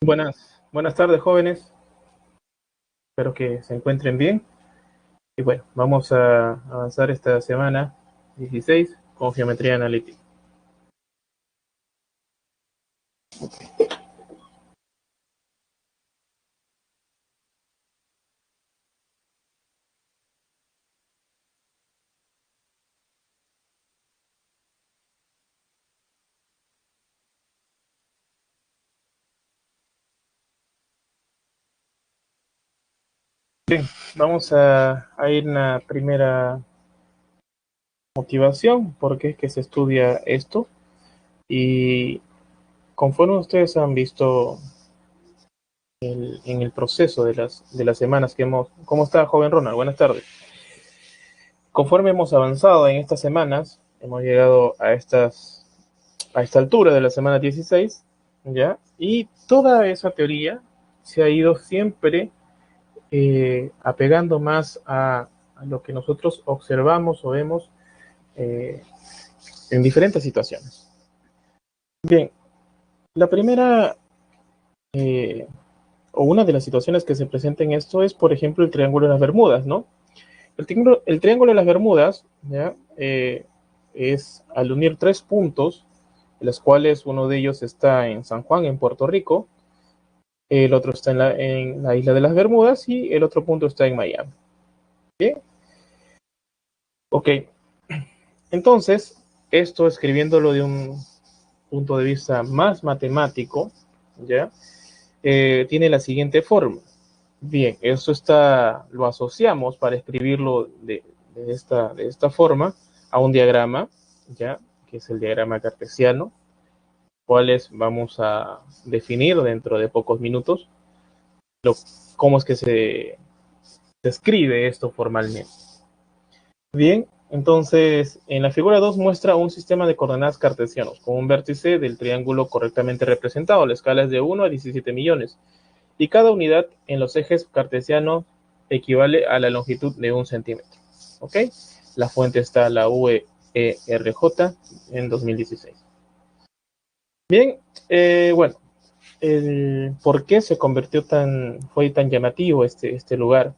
Buenas tardes, jóvenes. Espero que se encuentren bien. Y bueno, vamos a avanzar esta semana 16 con geometría analítica. Bien, vamos a ir a una primera motivación, por qué es que se estudia esto. Y conforme ustedes han visto en el proceso de las semanas que hemos... ¿Cómo está, joven Ronald? Buenas tardes. Conforme hemos avanzado en estas semanas, hemos llegado a esta altura de la semana 16, ¿ya? Y toda esa teoría se ha ido siempre apegando más a lo que nosotros observamos o vemos eh, en diferentes situaciones. Bien, la primera o una de las situaciones que se presenta en esto es, por ejemplo, el Triángulo de las Bermudas, ¿no? El Triángulo de las Bermudas, ¿ya? Es al unir tres puntos, de los cuales uno de ellos está en San Juan, en Puerto Rico, el otro está en la isla de las Bermudas y el otro punto está en Miami. Bien, ok. Entonces, esto escribiéndolo de un punto de vista más matemático, ¿ya? Tiene la siguiente forma. Bien, eso lo asociamos para escribirlo de esta forma a un diagrama, ¿ya? Que es el diagrama cartesiano, cuales vamos a definir dentro de pocos minutos, cómo es que se escribe esto formalmente. Bien, entonces en la figura 2 muestra un sistema de coordenadas cartesianos con un vértice del triángulo correctamente representado. La escala es de 1 a 17 millones y cada unidad en los ejes cartesianos equivale a la longitud de 1 centímetro. ¿Ok? La fuente está la UERJ en 2016. Bien, bueno, ¿por qué se convirtió fue tan llamativo este lugar?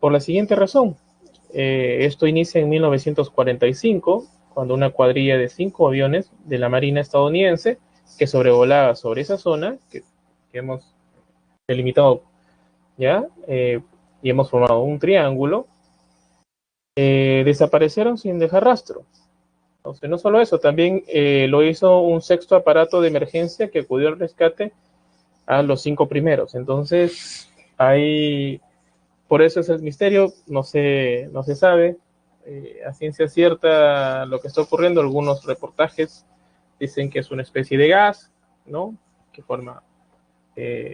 Por la siguiente razón. Esto inicia en 1945, cuando una cuadrilla de 5 aviones de la Marina estadounidense que sobrevolaba sobre esa zona que hemos delimitado ya y hemos formado un triángulo, desaparecieron sin dejar rastro. Entonces, no solo eso, también lo hizo un sexto aparato de emergencia que acudió al rescate a los 5 primeros. Entonces, por eso es el misterio, no se sabe a ciencia cierta lo que está ocurriendo. Algunos reportajes dicen que es una especie de gas, ¿no? Que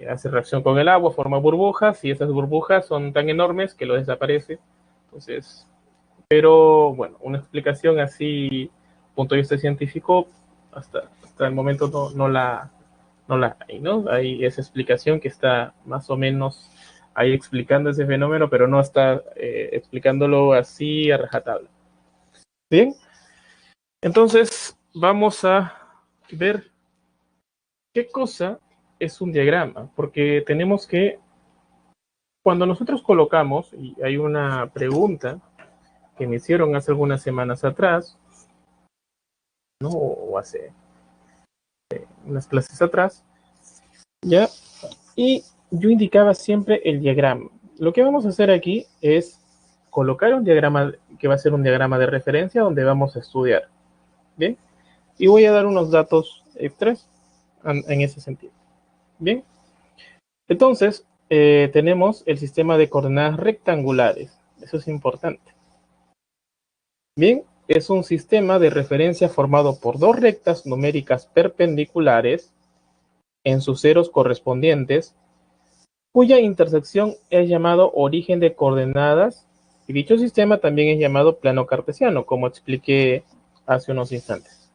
hace reacción con el agua, forma burbujas, y esas burbujas son tan enormes que lo desaparece. Entonces, pero bueno, una explicación así, punto de vista científico, hasta el momento no la hay, ¿no? Hay esa explicación que está más o menos ahí explicando ese fenómeno, pero no está explicándolo así a rajatabla. Bien, entonces vamos a ver qué cosa es un diagrama, porque tenemos que, cuando nosotros colocamos, y hay una pregunta que me hicieron hace algunas semanas atrás, ¿no? O hace unas clases atrás, ¿ya? Y yo indicaba siempre el diagrama. Lo que vamos a hacer aquí es colocar un diagrama que va a ser un diagrama de referencia donde vamos a estudiar. Bien, y voy a dar unos datos extras en ese sentido. Bien, entonces tenemos el sistema de coordenadas rectangulares. Eso es importante. Bien, es un sistema de referencia formado por dos rectas numéricas perpendiculares en sus ceros correspondientes, cuya intersección es llamado origen de coordenadas, y dicho sistema también es llamado plano cartesiano, como expliqué hace unos instantes.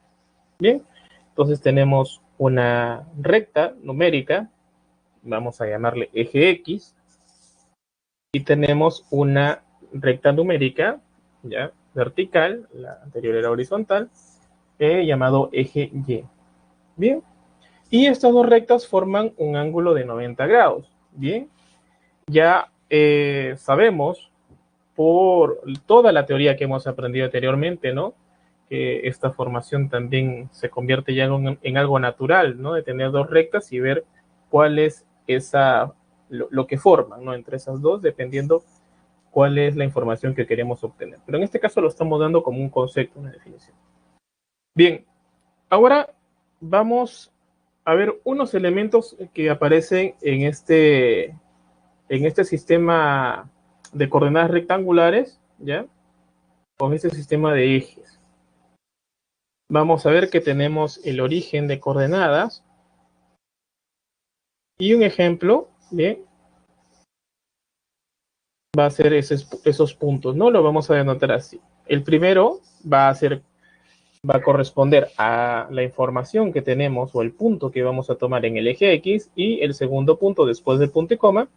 Bien, entonces tenemos una recta numérica, vamos a llamarle eje X, y tenemos una recta numérica, ya vertical, la anterior era horizontal, llamado eje Y. Bien, Y estas dos rectas forman un ángulo de 90 grados. Bien, ya sabemos por toda la teoría que hemos aprendido anteriormente, ¿no? Que esta formación también se convierte ya en algo natural, ¿no? De tener dos rectas y ver cuál es lo que forman, ¿no? Entre esas dos, dependiendo cuál es la información que queremos obtener. Pero en este caso lo estamos dando como un concepto, una definición. Bien, ahora vamos a ver unos elementos que aparecen en este sistema de coordenadas rectangulares, ¿ya? Con este sistema de ejes. Vamos a ver que tenemos el origen de coordenadas y un ejemplo, ¿bien? Va a ser esos puntos, ¿no? Lo vamos a denotar así. El primero va a corresponder a la información que tenemos o el punto que vamos a tomar en el eje X, y el segundo punto después del punto y coma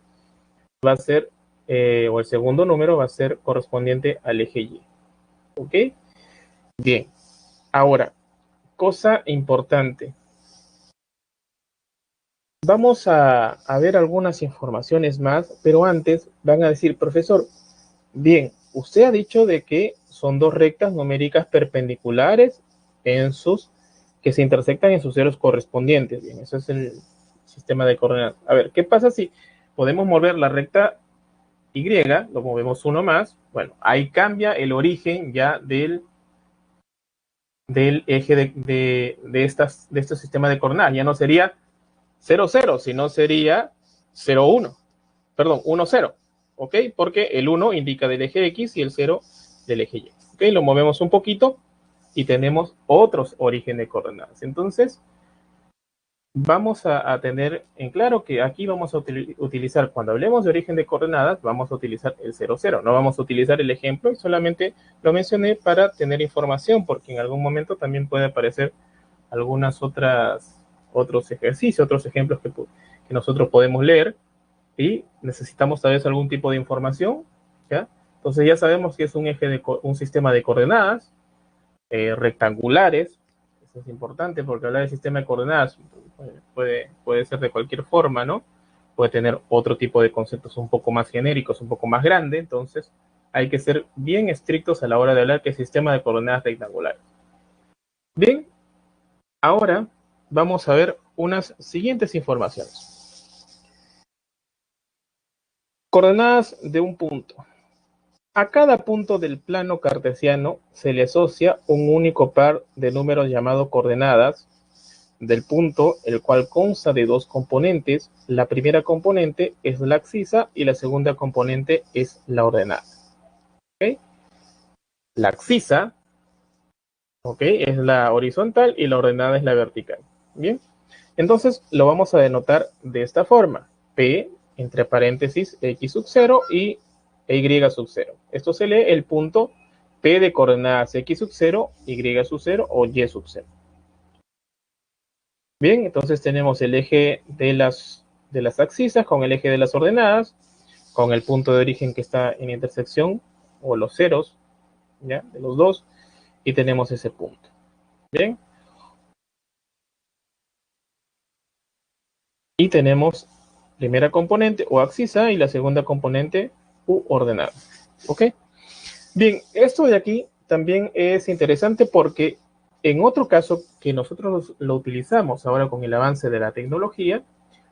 va a ser, o el segundo número va a ser correspondiente al eje Y. ¿Ok? Bien. Ahora, cosa importante. Vamos a ver algunas informaciones más, pero antes van a decir, profesor, bien, usted ha dicho de que son dos rectas numéricas perpendiculares que se intersectan en sus ceros correspondientes. Bien, eso es el sistema de coordenadas. A ver, ¿qué pasa si podemos mover la recta Y, lo movemos uno más? Bueno, ahí cambia el origen ya del eje de este sistema de coordenadas. Ya no sería 0, 0, sino sería 0, 1. Perdón, 1, 0. ¿Ok? Porque el 1 indica del eje X y el 0 del eje Y. ¿Ok? Lo movemos un poquito y tenemos otros orígenes de coordenadas. Entonces, vamos a tener en claro que aquí vamos a utilizar, cuando hablemos de origen de coordenadas, vamos a utilizar el 0, 0. No vamos a utilizar el ejemplo, y solamente lo mencioné para tener información, porque en algún momento también puede aparecer otros ejercicios, otros ejemplos que nosotros podemos leer y necesitamos tal vez algún tipo de información, ¿ya? Entonces ya sabemos que es un sistema de coordenadas rectangulares. Eso es importante porque hablar de sistema de coordenadas puede ser de cualquier forma, ¿no? Puede tener otro tipo de conceptos un poco más genéricos, un poco más grande. Entonces hay que ser bien estrictos a la hora de hablar que es sistema de coordenadas rectangulares. Bien, ahora vamos a ver unas siguientes informaciones. Coordenadas de un punto. A cada punto del plano cartesiano se le asocia un único par de números llamado coordenadas del punto, el cual consta de dos componentes. La primera componente es la abscisa y la segunda componente es la ordenada. ¿Okay? La abscisa, ¿okay?, es la horizontal y la ordenada es la vertical. Bien, entonces lo vamos a denotar de esta forma: P entre paréntesis X sub 0 y Y sub 0. Esto se lee el punto P de coordenadas X sub 0, Y sub 0 o Y sub 0. Bien, entonces tenemos el eje de las abscisas con el eje de las ordenadas, con el punto de origen que está en intersección, o los ceros, ¿ya?, de los dos, y tenemos ese punto. Bien. Y tenemos primera componente o abscisa y la segunda componente u ordenada. ¿Ok? Bien, esto de aquí también es interesante porque en otro caso que nosotros lo utilizamos ahora con el avance de la tecnología,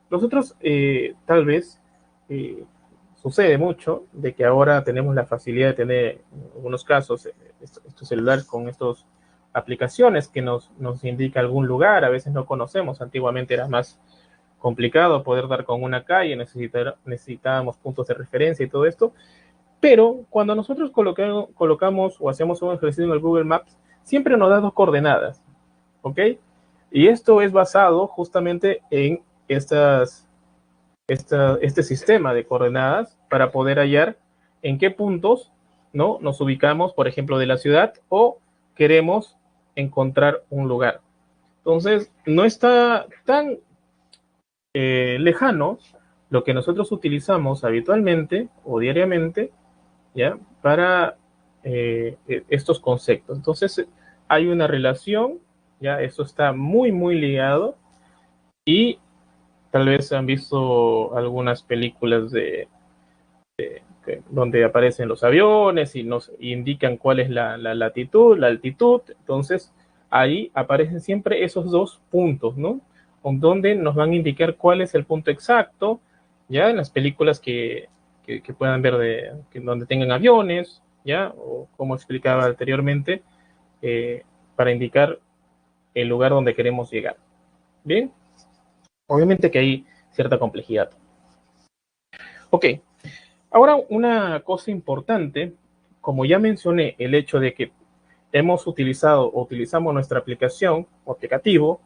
nosotros tal vez sucede mucho de que ahora tenemos la facilidad de tener, en algunos casos, estos celulares con estas aplicaciones que nos indica algún lugar. A veces no conocemos. Antiguamente era más complicado poder dar con una calle, necesitábamos puntos de referencia y todo esto. Pero cuando nosotros colocamos o hacemos un ejercicio en el Google Maps, siempre nos da dos coordenadas, ¿ok? Y esto es basado justamente en este sistema de coordenadas para poder hallar en qué puntos, ¿no?, nos ubicamos, por ejemplo, de la ciudad, o queremos encontrar un lugar. Entonces, no está tan lejano lo que nosotros utilizamos habitualmente o diariamente, ¿ya?, para estos conceptos. Entonces, hay una relación, ¿ya? Esto está muy, muy ligado. Y tal vez han visto algunas películas donde aparecen los aviones y nos indican cuál es la latitud, la altitud. Entonces, ahí aparecen siempre esos dos puntos, ¿no? Donde nos van a indicar cuál es el punto exacto, ya en las películas que puedan ver donde tengan aviones, ya, o como explicaba anteriormente, para indicar el lugar donde queremos llegar. Bien, obviamente que hay cierta complejidad. Ok, ahora una cosa importante, como ya mencioné, el hecho de que hemos utilizado o utilizamos nuestra aplicación o aplicativo,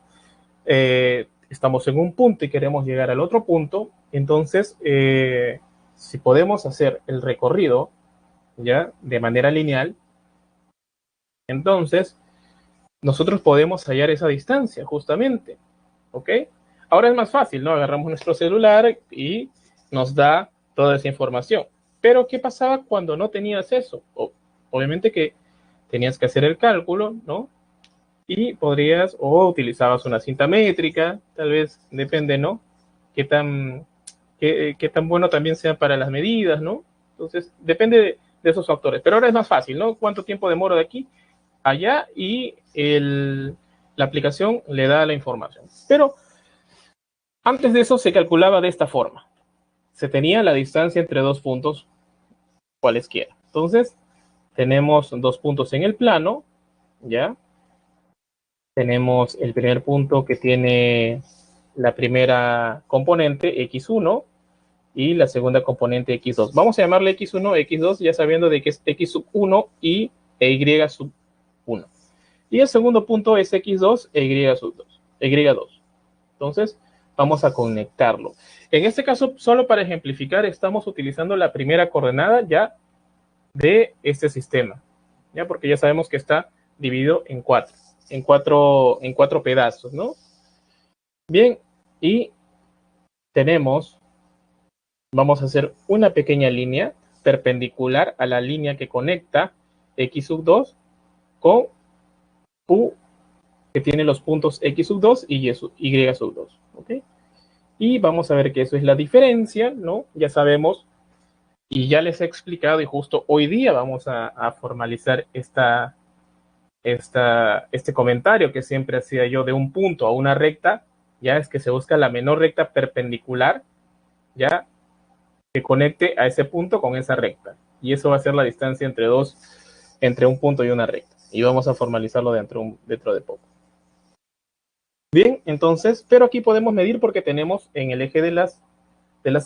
estamos en un punto y queremos llegar al otro punto, entonces si podemos hacer el recorrido ya de manera lineal, entonces nosotros podemos hallar esa distancia justamente, ¿ok? Ahora es más fácil, ¿no? Agarramos nuestro celular y nos da toda esa información. Pero, ¿qué pasaba cuando no tenías eso? Obviamente que tenías que hacer el cálculo, ¿no? Y podrías, o utilizabas una cinta métrica, tal vez, depende, ¿no? Qué tan bueno también sea para las medidas, ¿no? Entonces, depende de esos factores. Pero ahora es más fácil, ¿no? ¿Cuánto tiempo demoro de aquí allá? Y la aplicación le da la información. Pero antes de eso se calculaba de esta forma. Se tenía la distancia entre dos puntos cualesquiera. Entonces, tenemos dos puntos en el plano, ¿ya? Tenemos el primer punto que tiene la primera componente x1 y la segunda componente x2. Vamos a llamarle x1, x2, ya sabiendo de que es x sub 1 y y sub 1. Y el segundo punto es x2 e y sub 2, y2. Entonces, vamos a conectarlo. En este caso, solo para ejemplificar, estamos utilizando la primera coordenada ya de este sistema, ya porque ya sabemos que está dividido en cuatro pedazos, ¿no? Bien, y tenemos, vamos a hacer una pequeña línea perpendicular a la línea que conecta x sub 2 con Q, que tiene los puntos x sub 2 y y sub 2, ¿ok? Y vamos a ver que eso es la diferencia, ¿no? Ya sabemos y ya les he explicado y justo hoy día vamos a formalizar este comentario que siempre hacía yo de un punto a una recta, ya es que se busca la menor recta perpendicular, ya que conecte a ese punto con esa recta. Y eso va a ser la distancia entre un punto y una recta. Y vamos a formalizarlo dentro de poco. Bien, entonces, pero aquí podemos medir porque tenemos en el eje de las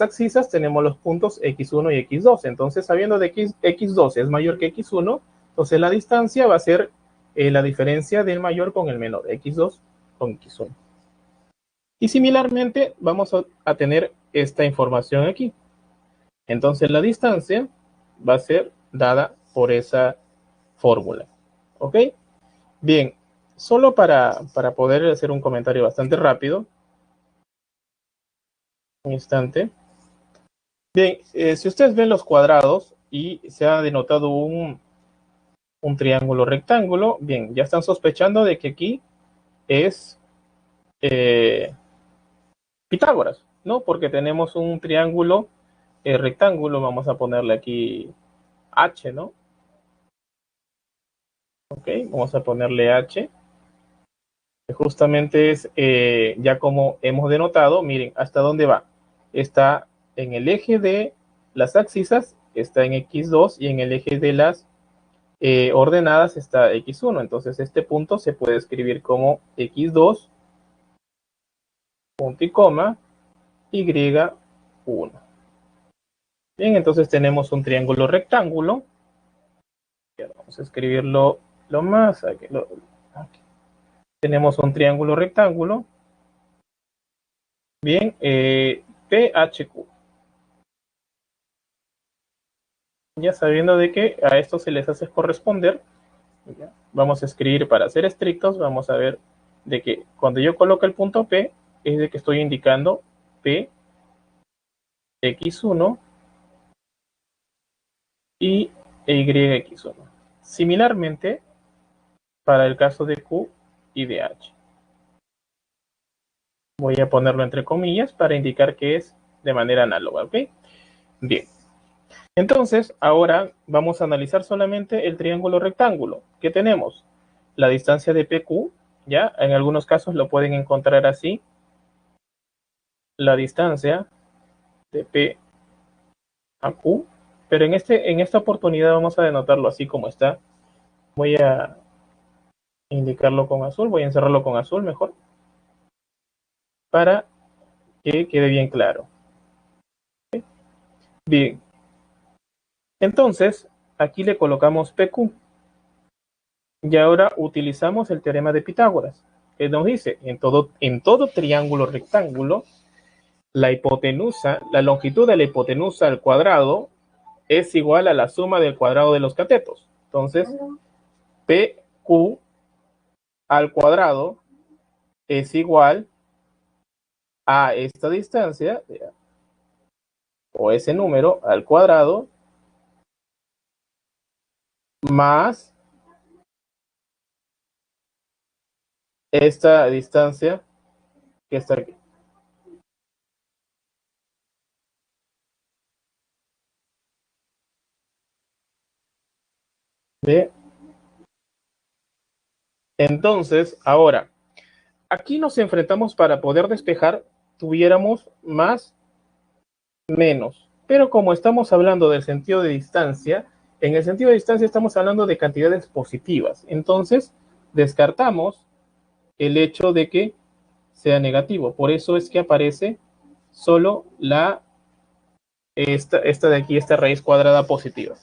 abscisas tenemos los puntos x1 y x2. Entonces, sabiendo de que x2 es mayor que x1, entonces la distancia va a ser la diferencia del mayor con el menor, x2 con x1. Y similarmente, vamos a tener esta información aquí. Entonces, la distancia va a ser dada por esa fórmula. ¿Ok? Bien, solo para poder hacer un comentario bastante rápido. Un instante. Bien, si ustedes ven los cuadrados y se ha denotado un triángulo rectángulo, bien, ya están sospechando de que aquí es Pitágoras, ¿no? Porque tenemos un triángulo rectángulo, vamos a ponerle aquí H, ¿no? Ok, vamos a ponerle H. Que justamente es, ya como hemos denotado, miren, ¿hasta dónde va? Está en el eje de las abscisas, está en x2 y en el eje de las ordenadas está x1. Entonces este punto se puede escribir como x2, punto y coma, y1. Bien, entonces tenemos un triángulo rectángulo. Vamos a escribirlo lo más. Aquí. Tenemos un triángulo rectángulo. Bien, PHQ. Ya sabiendo de que a esto se les hace corresponder, vamos a escribir para ser estrictos, vamos a ver de que cuando yo coloco el punto P, es de que estoy indicando P, X1 y YX1. Similarmente, para el caso de Q y de H. Voy a ponerlo entre comillas para indicar que es de manera análoga, ¿ok? Bien. Entonces, ahora vamos a analizar solamente el triángulo rectángulo. ¿Qué tenemos? La distancia de PQ, ¿ya? En algunos casos lo pueden encontrar así. La distancia de P a Q. Pero en esta oportunidad vamos a denotarlo así como está. Voy a indicarlo con azul. Voy a encerrarlo con azul mejor. Para que quede bien claro. Bien. Entonces, aquí le colocamos PQ. Y ahora utilizamos el teorema de Pitágoras, que nos dice, en todo triángulo rectángulo, la hipotenusa, la longitud de la hipotenusa al cuadrado es igual a la suma del cuadrado de los catetos. Entonces, PQ al cuadrado es igual a esta distancia, o ese número al cuadrado, más esta distancia que está aquí. ¿Ve? Entonces, ahora, aquí nos enfrentamos para poder despejar, tuviéramos más, menos. Pero como estamos hablando del sentido de distancia, en el sentido de distancia estamos hablando de cantidades positivas. Entonces, descartamos el hecho de que sea negativo. Por eso es que aparece solo esta de aquí, esta raíz cuadrada positiva.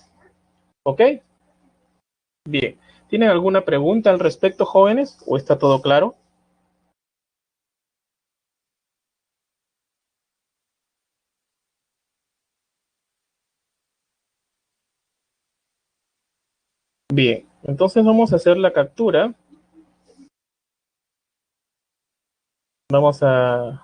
¿Ok? Bien. ¿Tienen alguna pregunta al respecto, jóvenes? ¿O está todo claro? Bien. Entonces vamos a hacer la captura. Vamos a...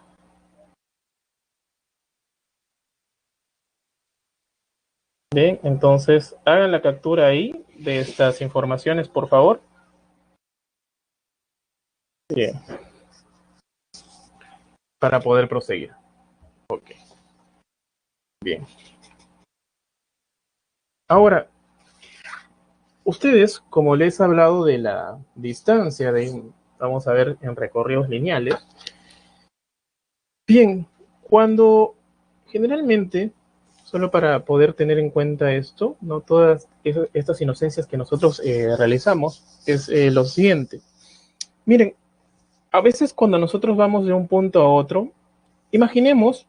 Bien, entonces hagan la captura ahí de estas informaciones, por favor. Bien, para poder proseguir. Ok, bien. Ahora, ustedes, como les he hablado de la distancia vamos a ver, en recorridos lineales. Bien, cuando generalmente, solo para poder tener en cuenta esto, no todas estas inocencias que nosotros realizamos, es lo siguiente. Miren, a veces cuando nosotros vamos de un punto a otro, imaginemos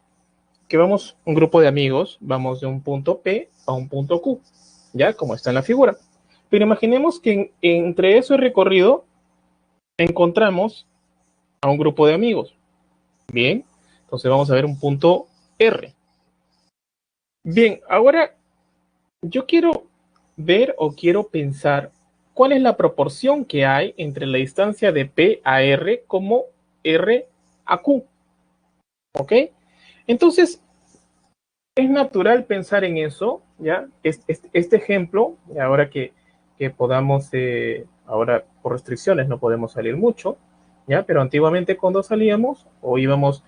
que vamos un grupo de amigos, vamos de un punto P a un punto Q, ya como está en la figura. Pero imaginemos que entre ese recorrido encontramos a un grupo de amigos. Bien, entonces vamos a ver un punto R. Bien, ahora yo quiero ver o quiero pensar cuál es la proporción que hay entre la distancia de P a R como R a Q. ¿Ok? Entonces, es natural pensar en eso, ¿ya? Este ejemplo, ahora que podamos, ahora por restricciones no podemos salir mucho, ¿ya? Pero antiguamente cuando salíamos o íbamos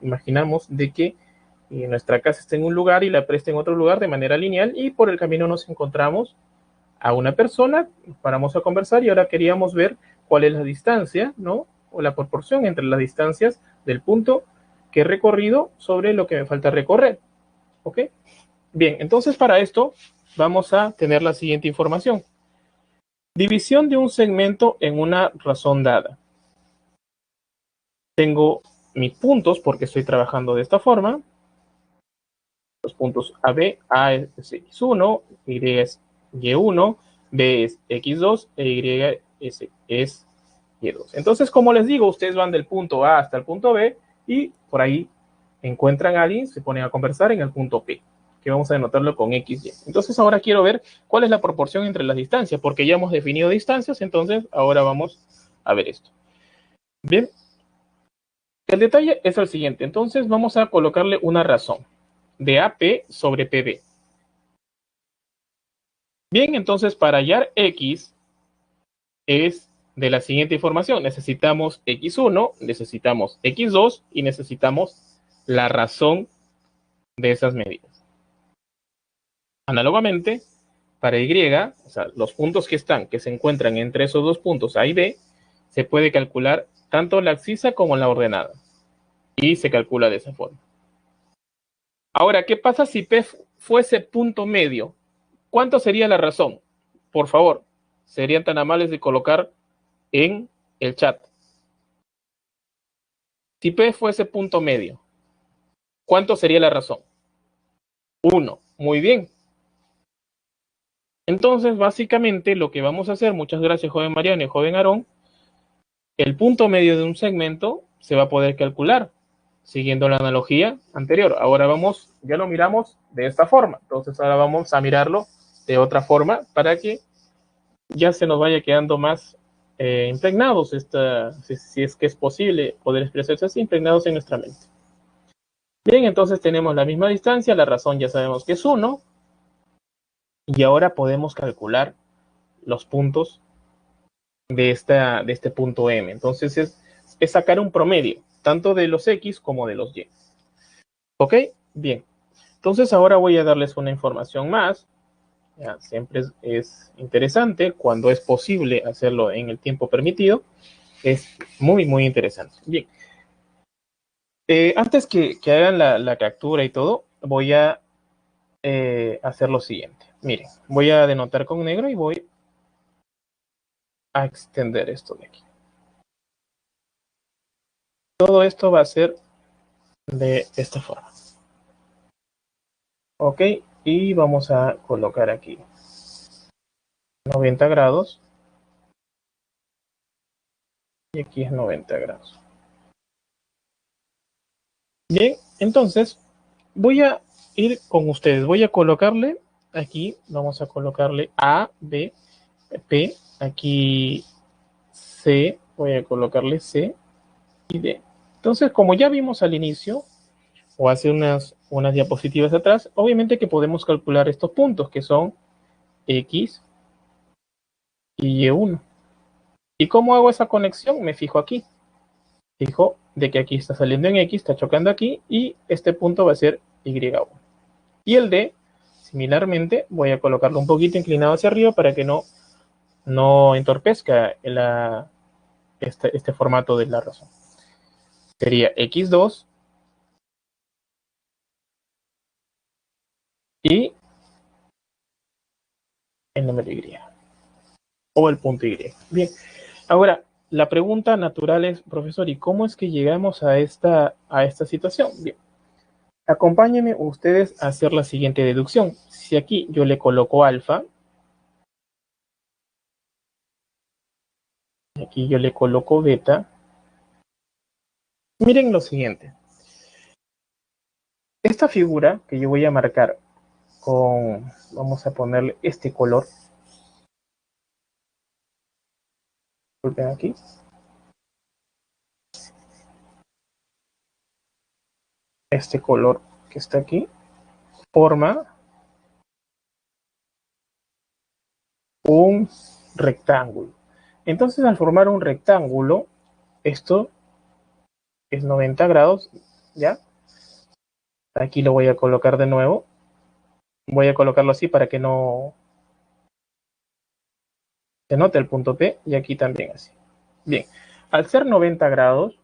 imaginamos de que nuestra casa está en un lugar y la presta en otro lugar de manera lineal y por el camino nos encontramos a una persona, paramos a conversar y ahora queríamos ver cuál es la distancia, ¿no? O la proporción entre las distancias del punto que he recorrido sobre lo que me falta recorrer. ¿Ok? Bien, entonces para esto vamos a tener la siguiente información. División de un segmento en una razón dada. Tengo mis puntos porque estoy trabajando de esta forma. Los puntos AB, A es X1, Y es Y1, B es X2 e Y es Y2. Entonces, como les digo, ustedes van del punto A hasta el punto B y por ahí encuentran a alguien, se ponen a conversar en el punto P, que vamos a denotarlo con XY. Entonces, ahora quiero ver cuál es la proporción entre las distancias, porque ya hemos definido distancias, entonces ahora vamos a ver esto. Bien, el detalle es el siguiente. Entonces, vamos a colocarle una razón de AP sobre PB. Bien, entonces para hallar X es de la siguiente información. Necesitamos x1, necesitamos x2 y necesitamos la razón de esas medidas. Análogamente, para y, o sea, los puntos que se encuentran entre esos dos puntos A y B, se puede calcular tanto la abscisa como la ordenada. Y se calcula de esa forma. Ahora, ¿qué pasa si P fuese punto medio? ¿Cuánto sería la razón? Por favor, serían tan amables de colocar en el chat. Si P fuese punto medio, ¿cuánto sería la razón? 1. Muy bien. Entonces, básicamente, lo que vamos a hacer, muchas gracias, joven Mariano y joven Aarón, el punto medio de un segmento se va a poder calcular siguiendo la analogía anterior. Ahora ya lo miramos de esta forma. Entonces, ahora vamos a mirarlo de otra forma para que ya se nos vaya quedando más impregnados, si es que es posible poder expresarse así, impregnados en nuestra mente. Bien, entonces tenemos la misma distancia, la razón ya sabemos que es 1, y ahora podemos calcular los puntos de este punto M. Entonces es sacar un promedio, tanto de los X como de los Y. ¿Ok? Bien. Entonces ahora voy a darles una información más. Ya, siempre es interesante cuando es posible hacerlo en el tiempo permitido. Es muy, muy interesante. Bien. Antes que hagan la captura y todo, voy a hacer lo siguiente. Miren, voy a denotar con negro y voy a extender esto de aquí. Todo esto va a ser de esta forma. Ok, y vamos a colocar aquí 90 grados. Y aquí es 90 grados. Bien, entonces voy a ir con ustedes. Voy a colocarle aquí, vamos a colocarle A, B, P, aquí C, voy a colocarle C y D. Entonces, como ya vimos al inicio, o hace unas diapositivas atrás, obviamente que podemos calcular estos puntos, que son X y Y1. ¿Y cómo hago esa conexión? Me fijo aquí. Fijo de que aquí está saliendo en X, está chocando aquí, y este punto va a ser Y1. Y el D, similarmente, voy a colocarlo un poquito inclinado hacia arriba para que no entorpezca este formato de la razón. Sería X2 y el número Y, o el punto Y. Bien, ahora, la pregunta natural es, profesor, ¿y cómo es que llegamos a esta situación? Bien, acompáñenme ustedes a hacer la siguiente deducción. Si aquí yo le coloco alfa, aquí yo le coloco beta, miren lo siguiente. Esta figura que yo voy a marcar vamos a ponerle este color. Disculpen aquí. Este color que está aquí forma un rectángulo. Entonces, al formar un rectángulo, esto es 90 grados, ¿ya? Aquí lo voy a colocar de nuevo. Voy a colocarlo así para que no se note el punto P, y aquí también así. Bien, al ser 90 grados,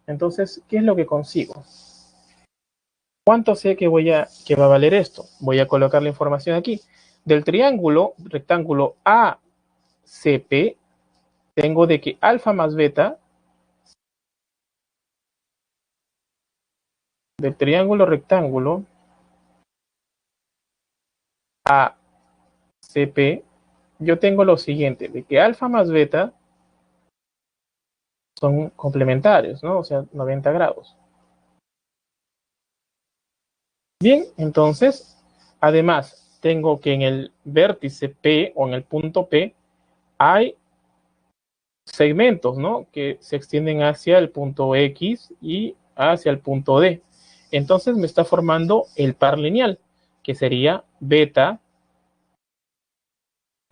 entonces, ¿qué es lo que consigo? ¿Cuánto sé que va a valer esto? Voy a colocar la información aquí. Del rectángulo ACP, tengo de que alfa más beta del triángulo rectángulo ACP, yo tengo lo siguiente, de que alfa más beta son complementarios, ¿no? O sea, 90 grados. Bien, entonces, además, tengo que en el vértice P o en el punto P hay segmentos, ¿no? Que se extienden hacia el punto X y hacia el punto D. Entonces me está formando el par lineal, que sería beta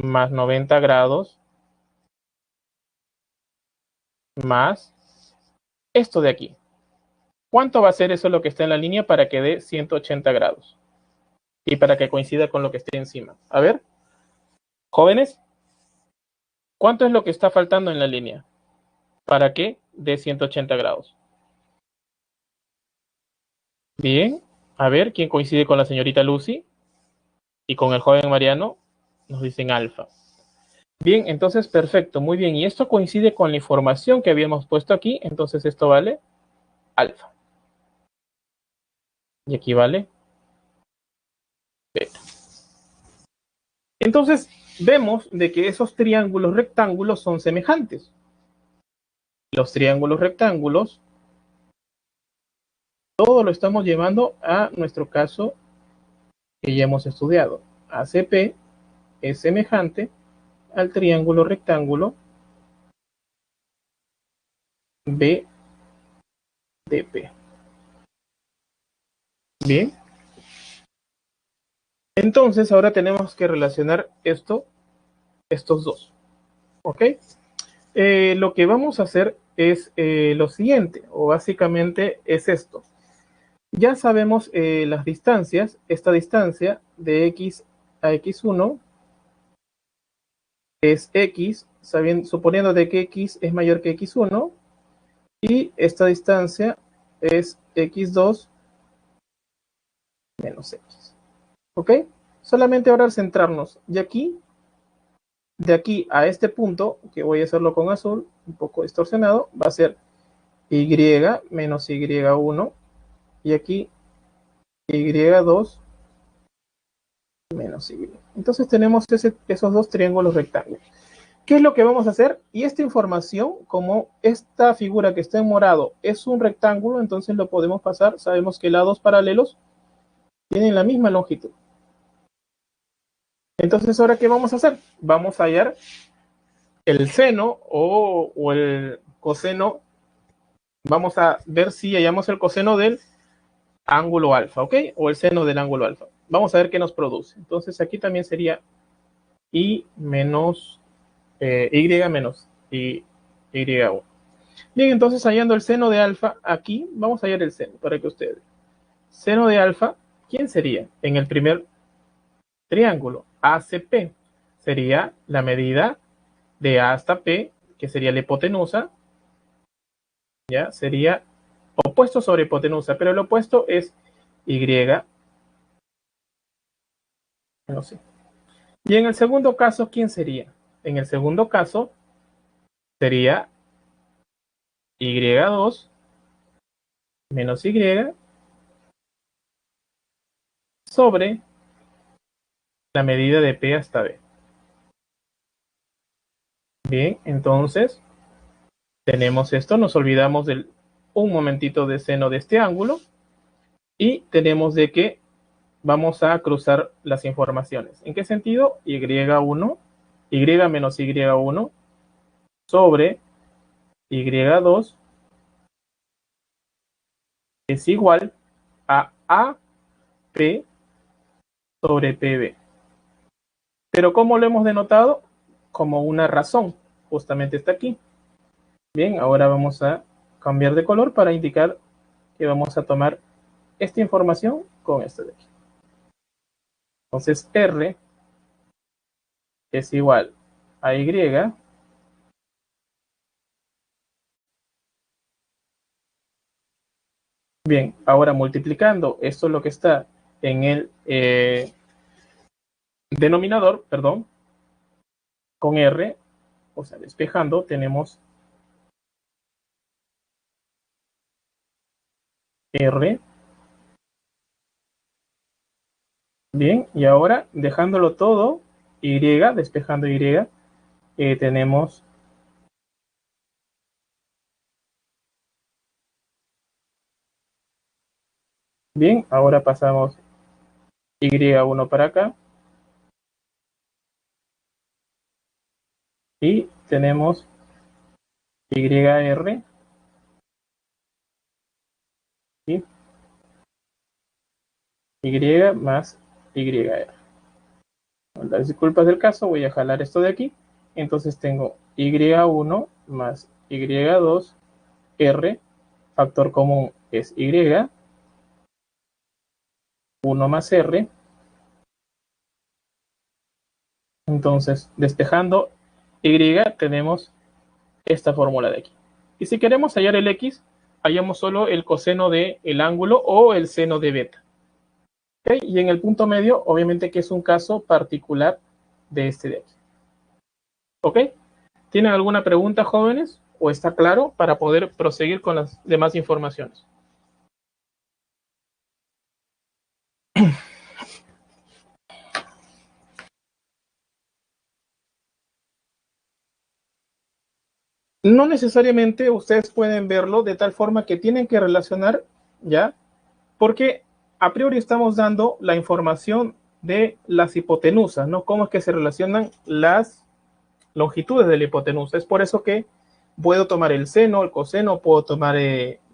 más 90 grados más esto de aquí. ¿Cuánto va a ser eso lo que está en la línea para que dé 180 grados? Y para que coincida con lo que esté encima. A ver, jóvenes, ¿cuánto es lo que está faltando en la línea para que dé 180 grados? Bien, a ver, ¿quién coincide con la señorita Lucy? Y con el joven Mariano, nos dicen alfa. Bien, entonces perfecto, muy bien. Y esto coincide con la información que habíamos puesto aquí, entonces esto vale alfa. Y aquí vale beta. Entonces vemos de que esos triángulos rectángulos son semejantes. Los triángulos rectángulos, todo lo estamos llevando a nuestro caso que ya hemos estudiado. ACP es semejante al triángulo rectángulo BDP. Bien, entonces ahora tenemos que relacionar estos dos. ¿Ok? Lo que vamos a hacer es lo siguiente, o básicamente es esto. Ya sabemos las distancias, esta distancia de x a x1 es x, suponiendo de que x es mayor que x1, y esta distancia es x2 menos x. ¿Ok? Solamente ahora centrarnos, y aquí, de aquí a este punto, que voy a hacerlo con azul, un poco distorsionado, va a ser y menos y1, y aquí y2 menos y. Entonces tenemos esos dos triángulos rectángulos. ¿Qué es lo que vamos a hacer? Y esta información, como esta figura que está en morado es un rectángulo, entonces lo podemos pasar. Sabemos que lados paralelos tienen la misma longitud. Entonces, ¿ahora qué vamos a hacer? Vamos a hallar el seno o el coseno. Vamos a ver si hallamos el coseno del ángulo alfa, ¿ok? O el seno del ángulo alfa. Vamos a ver qué nos produce. Entonces, aquí también sería y menos y menos y1. Bien, entonces hallando el seno de alfa, aquí vamos a hallar el seno para que ustedes. Seno de alfa, ¿quién sería? En el primer triángulo, ACP, sería la medida de A hasta P, que sería la hipotenusa, ya sería opuesto sobre hipotenusa, pero el opuesto es Y no sé. Y en el segundo caso, ¿quién sería? En el segundo caso sería Y2 menos Y sobre la medida de P hasta B. Bien, entonces tenemos esto, nos olvidamos del un momentito de seno de este ángulo y tenemos de que vamos a cruzar las informaciones. ¿En qué sentido? Y1, Y menos Y1 sobre Y2 es igual a AP sobre PB. Pero ¿cómo lo hemos denotado? Como una razón, justamente está aquí. Bien, ahora vamos a cambiar de color para indicar que vamos a tomar esta información con esta de aquí. Entonces R es igual a Y bien, ahora multiplicando esto es lo que está en el denominador, perdón, con R, o sea, despejando, tenemos R, bien, y ahora dejándolo todo, Y, despejando Y, tenemos bien, ahora pasamos Y1 para acá, y tenemos YR, ¿sí? Y más YR. Con las disculpas del caso, voy a jalar esto de aquí. Entonces tengo Y1 más Y2R, factor común es Y, 1 más R. Entonces, despejando Y, tenemos esta fórmula de aquí. Y si queremos hallar el X, hallamos solo el coseno del ángulo o el seno de beta. ¿Okay? Y en el punto medio, obviamente que es un caso particular de este de aquí. ¿Ok? ¿Tienen alguna pregunta, jóvenes? ¿O está claro para poder proseguir con las demás informaciones? No necesariamente ustedes pueden verlo de tal forma que tienen que relacionar, ¿ya? Porque a priori estamos dando la información de las hipotenusas, ¿no? Cómo es que se relacionan las longitudes de la hipotenusa. Es por eso que puedo tomar el seno, el coseno, puedo tomar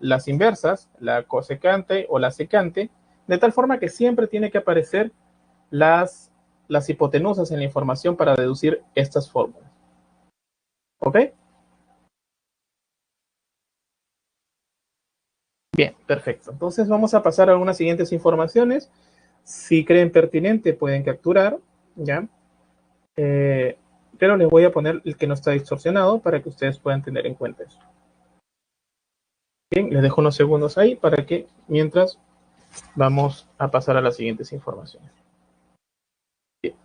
las inversas, la cosecante o la secante, de tal forma que siempre tiene que aparecer las hipotenusas en la información para deducir estas fórmulas. ¿Ok? Bien, perfecto. Entonces vamos a pasar a algunas siguientes informaciones. Si creen pertinente, pueden capturar, ¿ya? Pero les voy a poner el que no está distorsionado para que ustedes puedan tener en cuenta eso. Bien, les dejo unos segundos ahí para que mientras vamos a pasar a las siguientes informaciones. Bien.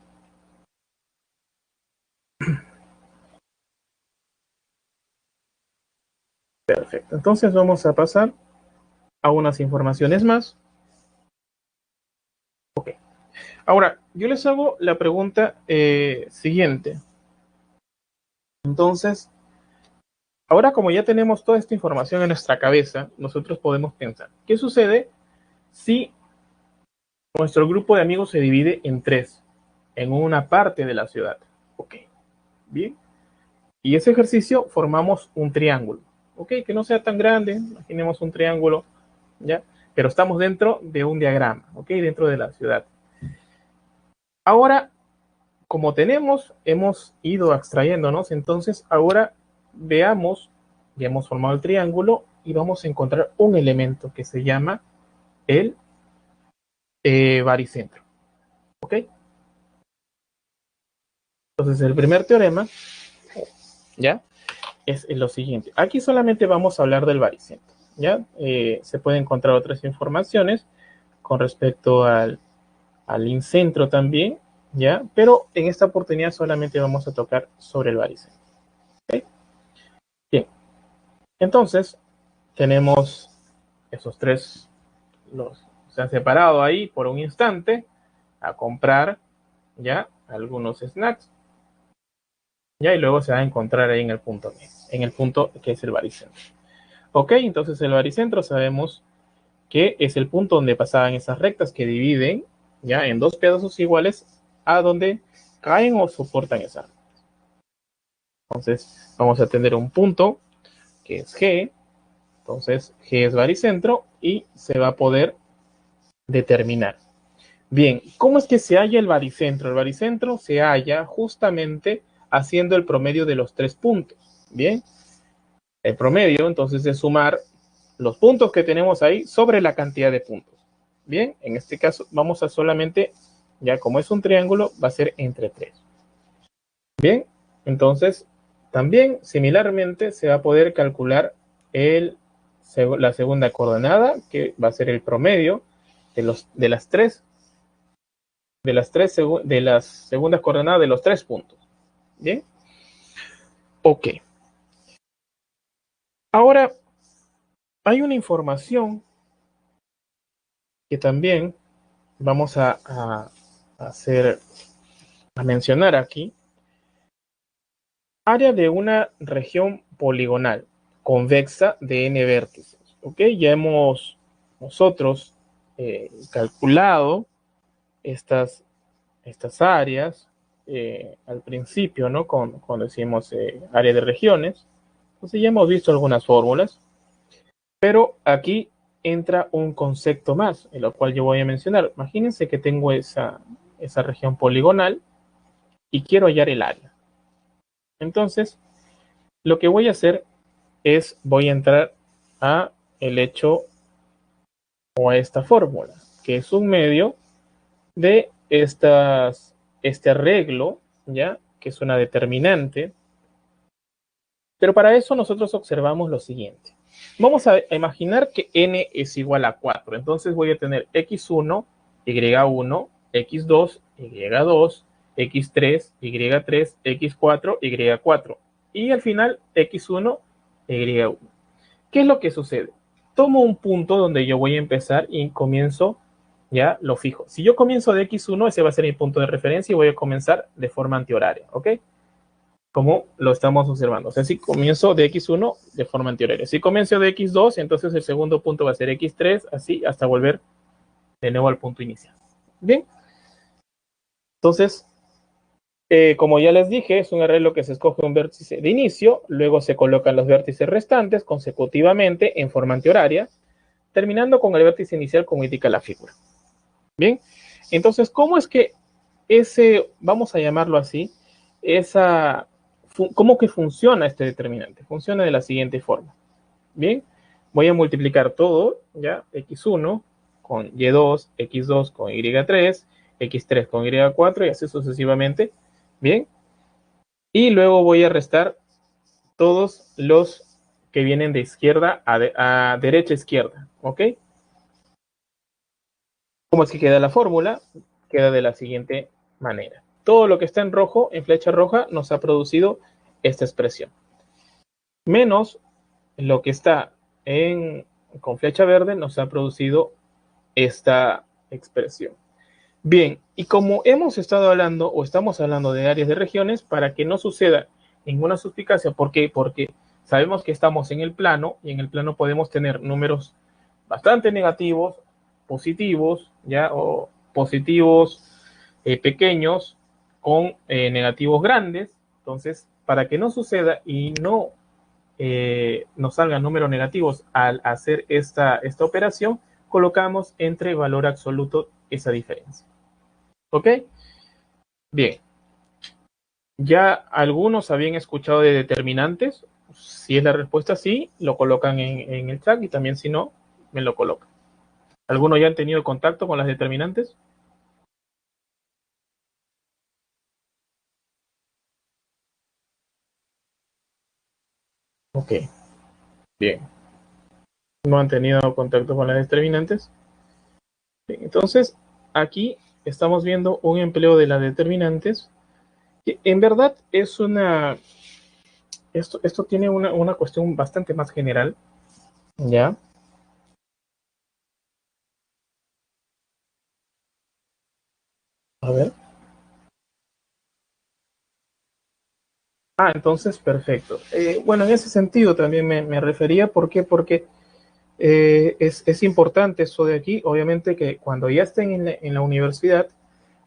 Perfecto. Entonces vamos a pasar a unas informaciones más. Ok. Ahora, yo les hago la pregunta siguiente. Entonces, ahora como ya tenemos toda esta información en nuestra cabeza, nosotros podemos pensar, ¿qué sucede si nuestro grupo de amigos se divide en tres, en una parte de la ciudad? Ok, bien. Y ese ejercicio formamos un triángulo. Ok, que no sea tan grande, imaginemos un triángulo, ¿ya? Pero estamos dentro de un diagrama, ok, dentro de la ciudad. Ahora, como hemos ido abstrayéndonos, entonces ahora veamos, ya hemos formado el triángulo y vamos a encontrar un elemento que se llama el baricentro. ¿Ok? Entonces el primer teorema, ¿ya? Es lo siguiente. Aquí solamente vamos a hablar del baricentro, ¿ya? Se pueden encontrar otras informaciones con respecto al incentro también, ¿ya? Pero en esta oportunidad solamente vamos a tocar sobre el baricentro. ¿Ok? Bien. Entonces, tenemos esos tres, se han separado ahí por un instante a comprar ya algunos snacks, ya, y luego se va a encontrar ahí en el punto medio, en el punto que es el baricentro. Ok, entonces el baricentro sabemos que es el punto donde pasaban esas rectas que dividen ya en dos pedazos iguales a donde caen o soportan esas rectas. Entonces vamos a tener un punto que es G, entonces G es baricentro y se va a poder determinar. Bien, ¿cómo es que se halla el baricentro? El baricentro se halla justamente haciendo el promedio de los tres puntos. Bien, el promedio entonces es sumar los puntos que tenemos ahí sobre la cantidad de puntos. Bien, en este caso vamos a solamente, ya como es un triángulo, va a ser entre 3. Bien, entonces también similarmente se va a poder calcular la segunda coordenada, que va a ser el promedio de las segundas coordenadas de los tres puntos. Bien, ok. Ahora hay una información que también vamos a mencionar aquí. Área de una región poligonal convexa de n vértices. Ok, ya hemos nosotros calculado estas áreas al principio, ¿no? Cuando decimos área de regiones. Entonces ya hemos visto algunas fórmulas, pero aquí entra un concepto más, en lo cual yo voy a mencionar. Imagínense que tengo esa región poligonal y quiero hallar el área. Entonces, lo que voy a hacer voy a entrar a el hecho o a esta fórmula, que es un medio de este arreglo, ¿ya? Que es una determinante. Pero para eso nosotros observamos lo siguiente. Vamos a imaginar que n es igual a 4. Entonces voy a tener x1, y1, x2, y2, x3, y3, x4, y4. Y al final x1, y1. ¿Qué es lo que sucede? Tomo un punto donde yo voy a empezar y comienzo, ya lo fijo. Si yo comienzo de x1, ese va a ser mi punto de referencia y voy a comenzar de forma antihoraria, ¿ok? Como lo estamos observando. O sea, si comienzo de x1 de forma antihoraria. Si comienzo de x2, entonces el segundo punto va a ser x3, así hasta volver de nuevo al punto inicial. Bien. Entonces, como ya les dije, es un arreglo que se escoge un vértice de inicio, luego se colocan los vértices restantes consecutivamente en forma antihoraria, terminando con el vértice inicial como indica la figura. Bien, entonces, ¿cómo es que vamos a llamarlo así, cómo que funciona este determinante? Funciona de la siguiente forma. Bien, voy a multiplicar todo, ya, x1 con y2, x2 con y3, x3 con y4 y así sucesivamente. Bien, y luego voy a restar todos los que vienen de izquierda a derecha a izquierda, ¿ok? ¿Cómo es que queda la fórmula? Queda de la siguiente manera. Todo lo que está en rojo, en flecha roja, nos ha producido esta expresión. Menos lo que está con flecha verde nos ha producido esta expresión. Bien, y como hemos estado hablando o estamos hablando de áreas de regiones, para que no suceda ninguna suspicacia, ¿por qué? Porque sabemos que estamos en el plano y en el plano podemos tener números bastante negativos, positivos, ¿ya? O positivos pequeños con negativos grandes. Entonces, para que no suceda y no nos salgan números negativos al hacer esta operación, colocamos entre valor absoluto esa diferencia. ¿Ok? Bien. Ya algunos habían escuchado de determinantes. Si es la respuesta sí, lo colocan en el chat y también si no, me lo colocan. ¿Algunos ya han tenido contacto con las determinantes? Ok, bien. ¿No han tenido contacto con las determinantes? Bien, entonces, aquí estamos viendo un empleo de las determinantes que en verdad es esto tiene una cuestión bastante más general, ¿ya? A ver. Ah, entonces, perfecto. Bueno, en ese sentido también me refería, ¿por qué? Porque es importante eso de aquí. Obviamente que cuando ya estén en la universidad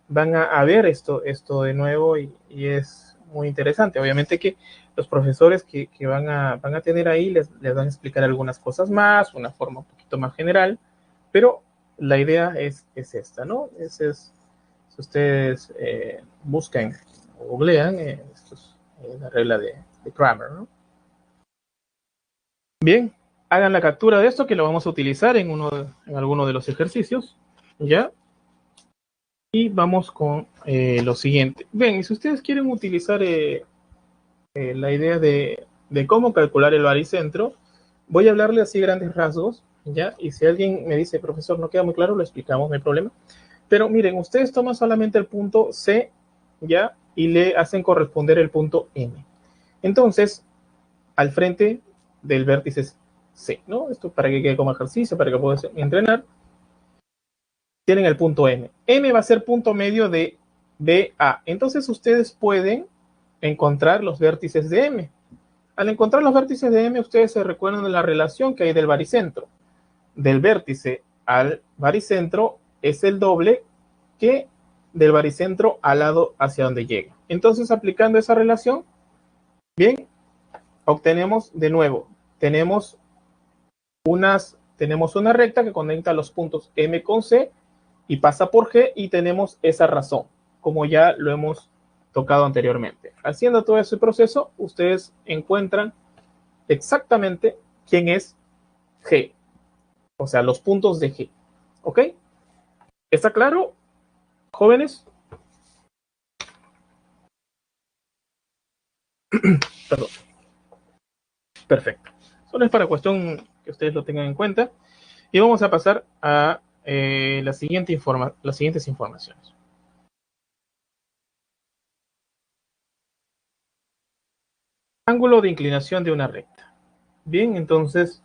van a ver esto de nuevo y es muy interesante. Obviamente que los profesores que van a tener ahí les van a explicar algunas cosas más, una forma un poquito más general, pero la idea es esta, ¿no? Si ustedes buscan o googlean, esto es la regla de Cramer, ¿no? Bien, hagan la captura de esto que lo vamos a utilizar en alguno de los ejercicios, ¿ya? Y vamos con lo siguiente. Ven, si ustedes quieren utilizar la idea de cómo calcular el baricentro, voy a hablarle así grandes rasgos, ¿ya? Y si alguien me dice, profesor, no queda muy claro, lo explicamos, no hay problema. Pero miren, ustedes toman solamente el punto C, ¿ya? Y le hacen corresponder el punto M. Entonces, al frente del vértice C, ¿no? Esto para que quede como ejercicio, para que puedan entrenar. Tienen el punto M. M va a ser punto medio de BA. Entonces ustedes pueden encontrar los vértices de M. Al encontrar los vértices de M, ustedes se recuerdan de la relación que hay del baricentro. Del vértice al baricentro es el doble que del baricentro al lado hacia donde llega. Entonces, aplicando esa relación, bien, obtenemos de nuevo, tenemos una recta que conecta los puntos M con C y pasa por G y tenemos esa razón, como ya lo hemos tocado anteriormente. Haciendo todo ese proceso, ustedes encuentran exactamente quién es G, o sea, los puntos de G. ¿Ok? ¿Está claro, jóvenes? Perdón. Perfecto. Solo es para cuestión que ustedes lo tengan en cuenta. Y vamos a pasar a las siguientes informaciones. Ángulo de inclinación de una recta. Bien, entonces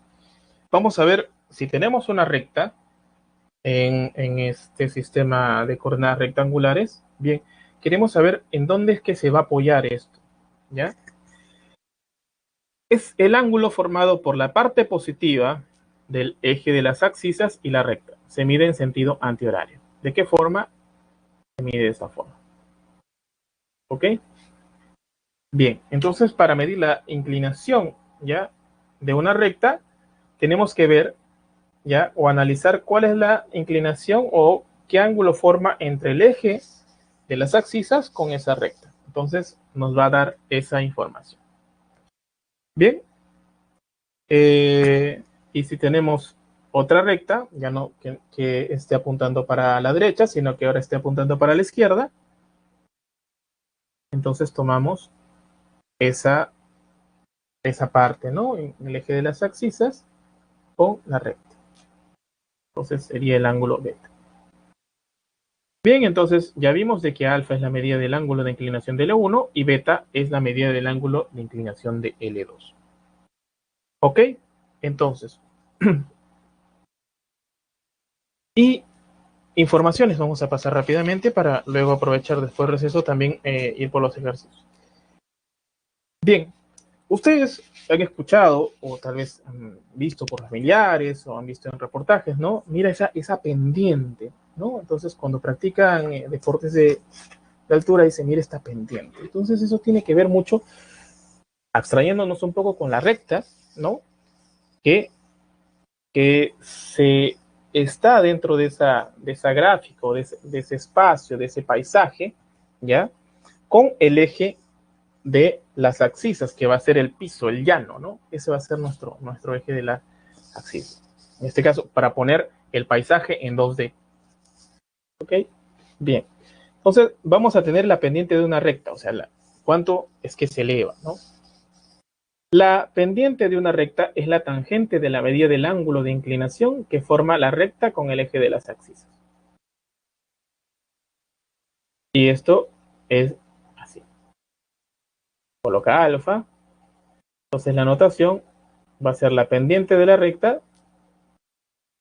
vamos a ver si tenemos una recta en este sistema de coordenadas rectangulares. Bien, queremos saber en dónde es que se va a apoyar esto. ¿Ya? Es el ángulo formado por la parte positiva del eje de las abscisas y la recta. Se mide en sentido antihorario. ¿De qué forma? Se mide de esta forma. ¿Ok? Bien, entonces para medir la inclinación ya de una recta, tenemos que ver ya o analizar cuál es la inclinación o qué ángulo forma entre el eje de las abscisas con esa recta. Entonces nos va a dar esa información. Bien, y si tenemos otra recta, ya no que esté apuntando para la derecha, sino que ahora esté apuntando para la izquierda, entonces tomamos esa parte, ¿no? En el eje de las abscisas con la recta. Entonces sería el ángulo beta. Bien, entonces ya vimos de que alfa es la medida del ángulo de inclinación de L1 y beta es la medida del ángulo de inclinación de L2. ¿Ok? Entonces, y informaciones vamos a pasar rápidamente para luego aprovechar después del receso también ir por los ejercicios. Bien, ustedes han escuchado o tal vez han visto por familiares o han visto en reportajes, ¿no? Mira esa pendiente, ¿no? Entonces cuando practican deportes de altura dice, mira esta pendiente. Entonces eso tiene que ver mucho, abstrayéndonos un poco con la recta, ¿no? Que se está dentro de esa gráfica, de ese espacio, de ese paisaje, ¿ya? Con el eje de las abscisas, que va a ser el piso, el llano, ¿no? Ese va a ser nuestro eje de la abscisa. En este caso, para poner el paisaje en 2D. ¿Ok? Bien. Entonces, vamos a tener la pendiente de una recta, o sea, cuánto es que se eleva, ¿no? La pendiente de una recta es la tangente de la medida del ángulo de inclinación que forma la recta con el eje de las abscisas. Y esto es así. Coloca alfa. Entonces la notación va a ser la pendiente de la recta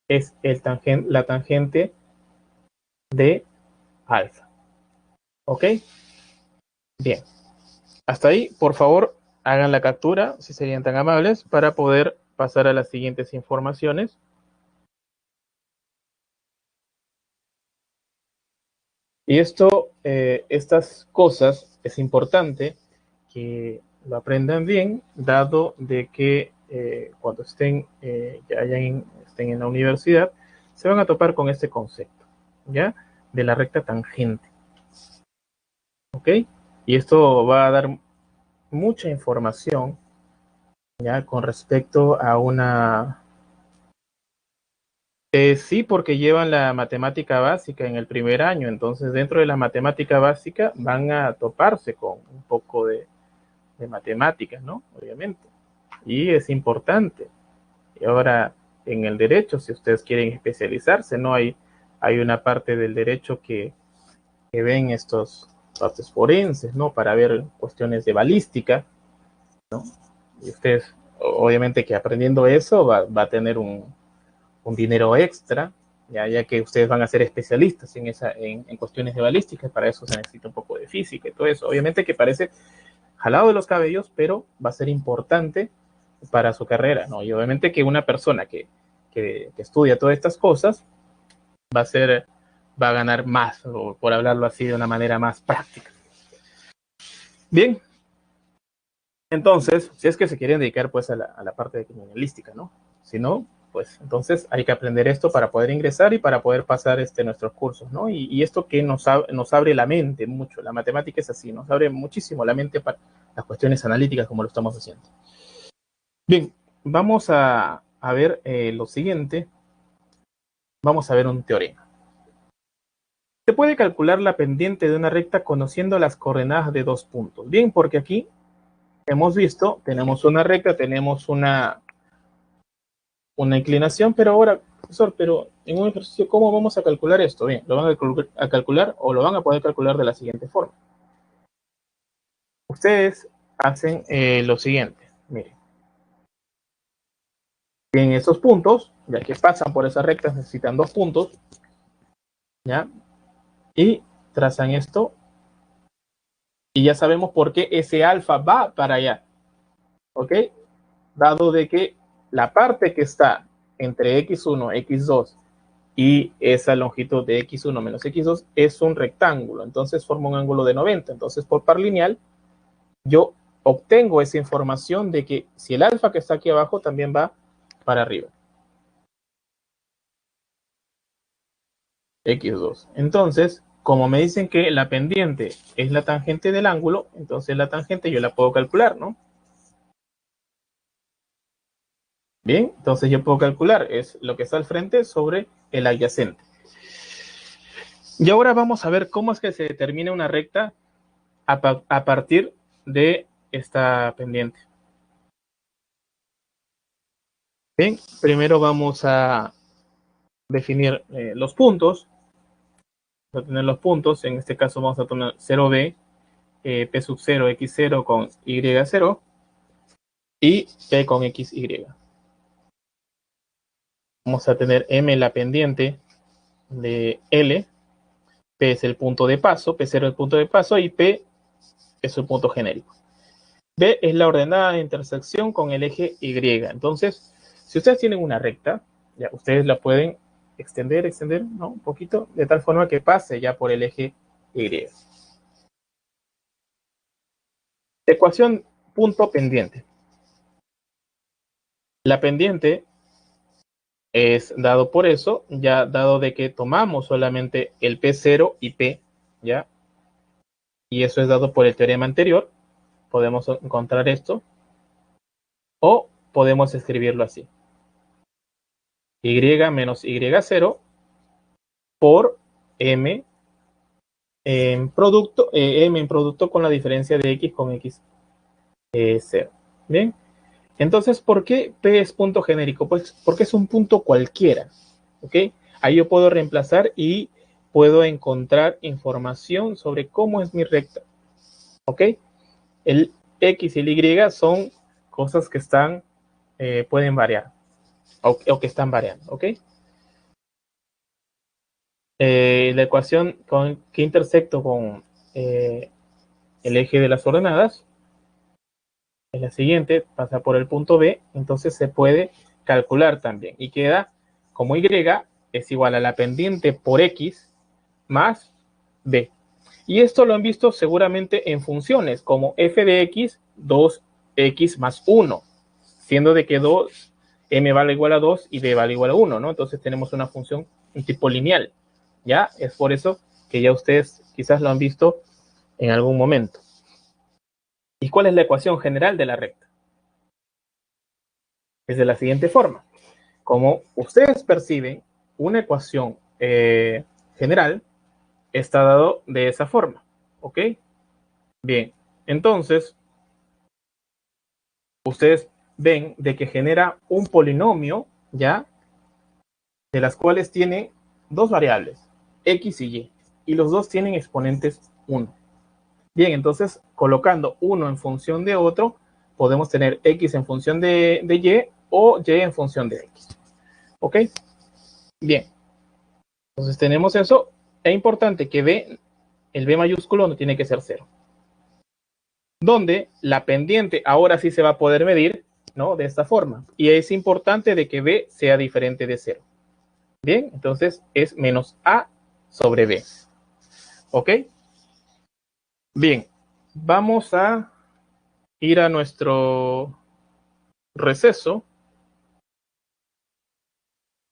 es la tangente de alfa. ¿Ok? Bien. Hasta ahí, por favor, hagan la captura, si serían tan amables, para poder pasar a las siguientes informaciones. Y estas cosas es importante que lo aprendan bien, dado de que cuando estén en la universidad, se van a topar con este concepto, ¿ya? De la recta tangente. ¿Ok? Y esto va a dar mucha información, ¿ya? Con respecto a una... sí, porque llevan la matemática básica en el primer año, entonces dentro de la matemática básica van a toparse con un poco de matemáticas, ¿no? Obviamente. Y es importante. Y ahora, en el derecho, si ustedes quieren especializarse, ¿no? Hay una parte del derecho que ven estos partes forenses, ¿no? Para ver cuestiones de balística, ¿no? Y ustedes, obviamente que aprendiendo eso, va a tener un dinero extra, ya que ustedes van a ser especialistas en cuestiones de balística, para eso se necesita un poco de física y todo eso. Obviamente que parece jalado de los cabellos, pero va a ser importante para su carrera, ¿no? Y obviamente que una persona que estudia todas estas cosas va a ganar más, o por hablarlo así de una manera más práctica. Bien, entonces, si es que se quieren dedicar pues a la parte de criminalística, ¿no? Si no, pues entonces hay que aprender esto para poder ingresar y para poder pasar nuestros cursos, ¿no? Y esto que nos abre la mente mucho, la matemática es así, nos abre muchísimo la mente para las cuestiones analíticas como lo estamos haciendo. Bien, vamos a ver lo siguiente. Vamos a ver un teorema. Se puede calcular la pendiente de una recta conociendo las coordenadas de dos puntos. Bien, porque aquí hemos visto, tenemos una recta, tenemos una inclinación, pero ahora, profesor, pero en un ejercicio, ¿cómo vamos a calcular esto? Bien, lo van a calcular o lo van a poder calcular de la siguiente forma. Ustedes hacen lo siguiente, miren. En estos puntos, ya que pasan por esas rectas, necesitan dos puntos, ¿ya? Y trazan esto, y ya sabemos por qué ese alfa va para allá, ¿ok? Dado de que la parte que está entre x1, x2 y esa longitud de x1 menos x2 es un rectángulo, entonces forma un ángulo de 90. Entonces, por par lineal, yo obtengo esa información de que si el alfa que está aquí abajo también va para arriba. x2. Entonces, como me dicen que la pendiente es la tangente del ángulo, entonces la tangente yo la puedo calcular, ¿no? Bien, entonces yo puedo calcular, es lo que está al frente sobre el adyacente. Y ahora vamos a ver cómo es que se determina una recta a partir de esta pendiente. Bien, primero vamos a definir los puntos. Vamos a tener los puntos, en este caso vamos a tener 0b, p sub 0, x0 con y0 y p con xy. Vamos a tener m la pendiente de L, P es el punto de paso, P0 es el punto de paso y P es el punto genérico. B es la ordenada de intersección con el eje Y. Entonces, si ustedes tienen una recta, ya ustedes la pueden extender, ¿no? Un poquito, de tal forma que pase ya por el eje Y. Ecuación punto pendiente. La pendiente es dado por eso, ya dado de que tomamos solamente el P0 y P, ¿ya? Y eso es dado por el teorema anterior. Podemos encontrar esto o podemos escribirlo así. Y menos y0 por m en producto, m en producto con la diferencia de x con x 0. Bien, entonces, ¿por qué P es punto genérico? Pues porque es un punto cualquiera, ¿ok? Ahí yo puedo reemplazar y puedo encontrar información sobre cómo es mi recta, ¿ok? El x y el y son cosas que están, pueden variar, o que están variando, ¿ok? La ecuación que intersecto con el eje de las ordenadas es la siguiente, pasa por el punto B, entonces se puede calcular también y queda como Y es igual a la pendiente por X más B. Y esto lo han visto seguramente en funciones como f de X, 2x más 1, siendo de que 2, m vale igual a 2 y b vale igual a 1, ¿no? Entonces tenemos una función un tipo lineal, ¿ya? Es por eso que ya ustedes quizás lo han visto en algún momento. ¿Y cuál es la ecuación general de la recta? Es de la siguiente forma. Como ustedes perciben, una ecuación general está dado de esa forma, ¿ok? Bien, entonces ustedes ven de que genera un polinomio, ¿ya? De las cuales tiene dos variables, x y y los dos tienen exponentes 1. Bien, entonces colocando uno en función de otro, podemos tener x en función de y o y en función de x. ¿Ok? Bien, entonces tenemos eso. Es importante que b, el b mayúsculo no tiene que ser 0. Donde la pendiente ahora sí se va a poder medir, ¿no? De esta forma. Y es importante de que b sea diferente de 0. Bien, entonces es menos a sobre b. ¿Ok? Bien, vamos a ir a nuestro receso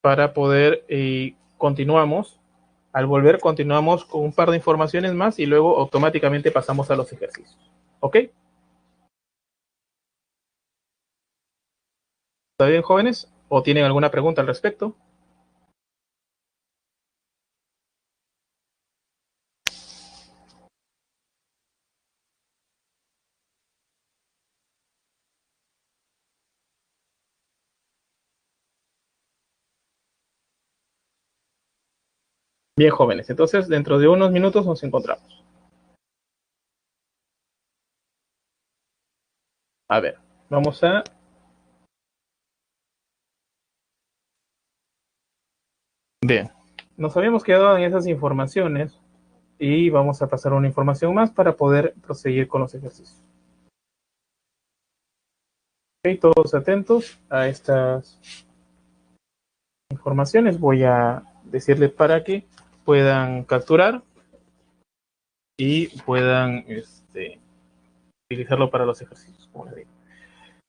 para poder continuamos. Al volver continuamos con un par de informaciones más y luego automáticamente pasamos a los ejercicios. ¿Ok? ¿Está bien, jóvenes? ¿O tienen alguna pregunta al respecto? Bien, jóvenes. Entonces, dentro de unos minutos nos encontramos. A ver, vamos a... Bien. Nos habíamos quedado en esas informaciones y vamos a pasar una información más para poder proseguir con los ejercicios. Ok, todos atentos a estas informaciones. Voy a decirles para que puedan capturar y puedan utilizarlo para los ejercicios, como les digo.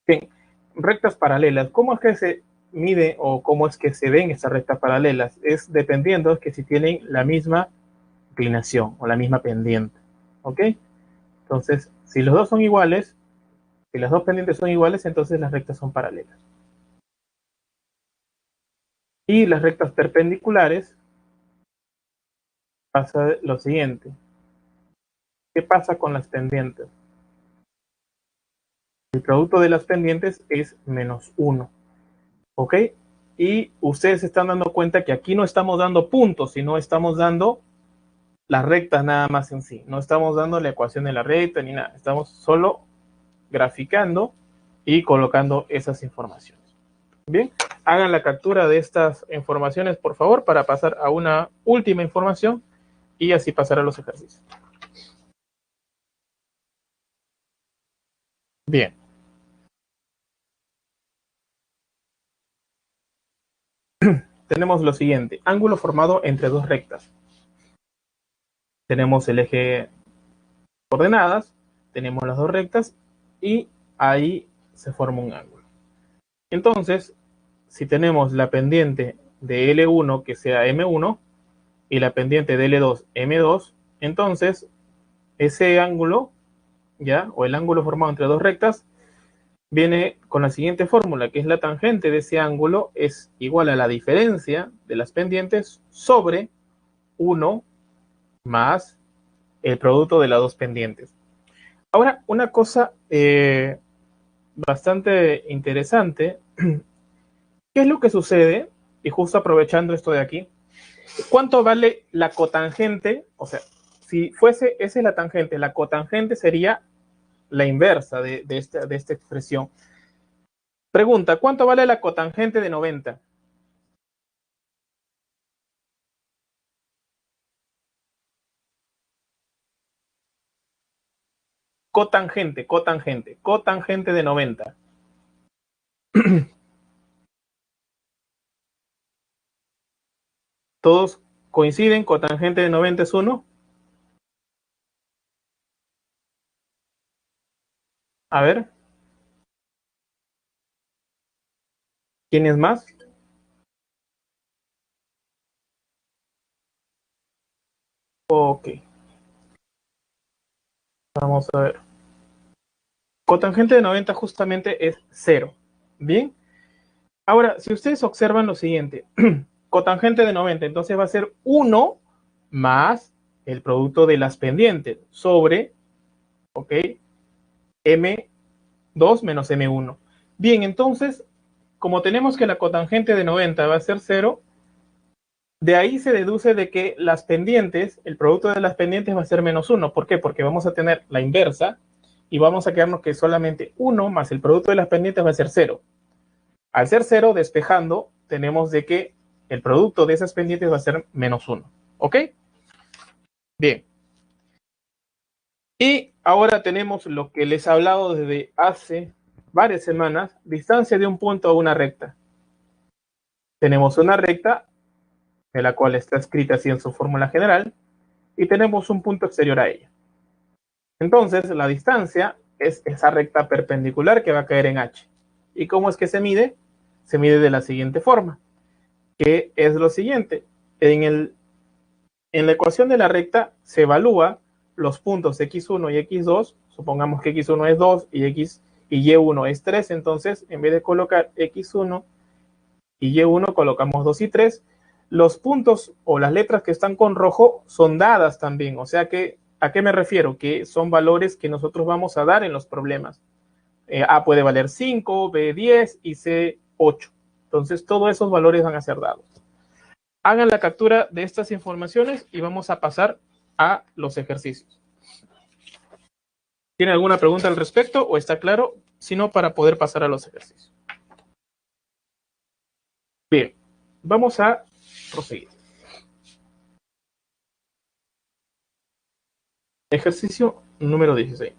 Bien, rectas paralelas. ¿Cómo es que se mide o cómo es que se ven estas rectas paralelas? Es dependiendo que si tienen la misma inclinación o la misma pendiente. ¿Ok? Entonces, si los dos son iguales, si las dos pendientes son iguales, entonces las rectas son paralelas. Y las rectas perpendiculares pasa lo siguiente. ¿Qué pasa con las pendientes? El producto de las pendientes es -1. ¿Ok? Y ustedes se están dando cuenta que aquí no estamos dando puntos, sino estamos dando las rectas nada más en sí. No estamos dando la ecuación de la recta ni nada. Estamos solo graficando y colocando esas informaciones. Bien, hagan la captura de estas informaciones, por favor, para pasar a una última información y así pasar a los ejercicios. Bien. Tenemos lo siguiente, ángulo formado entre dos rectas. Tenemos el eje coordenadas, tenemos las dos rectas y ahí se forma un ángulo. Entonces, si tenemos la pendiente de L1 que sea M1 y la pendiente de L2 M2, entonces ese ángulo, ya, o el ángulo formado entre dos rectas, viene con la siguiente fórmula, que es la tangente de ese ángulo es igual a la diferencia de las pendientes sobre 1 más el producto de las dos pendientes. Ahora, una cosa bastante interesante, ¿qué es lo que sucede? Y justo aprovechando esto de aquí, ¿cuánto vale la cotangente? O sea, si fuese esa es la tangente, la cotangente sería la inversa de esta expresión. Pregunta, ¿cuánto vale la cotangente de 90? Cotangente de 90. ¿Todos coinciden? Cotangente de 90 es 1. A ver, ¿quién es más? Ok, vamos a ver. Cotangente de 90 justamente es 0. Bien. Ahora, si ustedes observan lo siguiente, cotangente de 90, entonces va a ser 1 más el producto de las pendientes sobre, ok, M2 menos M1. Bien, entonces, como tenemos que la cotangente de 90 va a ser 0, de ahí se deduce de que las pendientes, el producto de las pendientes va a ser -1. ¿Por qué? Porque vamos a tener la inversa y vamos a quedarnos que solamente 1 más el producto de las pendientes va a ser 0. Al ser 0, despejando, tenemos de que el producto de esas pendientes va a ser -1. ¿Ok? Bien. Y ahora tenemos lo que les he hablado desde hace varias semanas, distancia de un punto a una recta. Tenemos una recta, de la cual está escrita así en su fórmula general, y tenemos un punto exterior a ella. Entonces, la distancia es esa recta perpendicular que va a caer en H. ¿Y cómo es que se mide? Se mide de la siguiente forma, que es lo siguiente. En la ecuación de la recta se evalúa los puntos x1 y x2, supongamos que x1 es 2 y y Y1 es 3, entonces en vez de colocar X1 y Y1 colocamos 2 y 3. Los puntos o las letras que están con rojo son dadas también, o sea que, ¿a qué me refiero? Que son valores que nosotros vamos a dar en los problemas. A puede valer 5, B 10 y C 8. Entonces todos esos valores van a ser dados. Hagan la captura de estas informaciones y vamos a pasar a los ejercicios. ¿Tiene alguna pregunta al respecto o está claro? Si no, para poder pasar a los ejercicios. Bien, vamos a proseguir. Ejercicio número 16.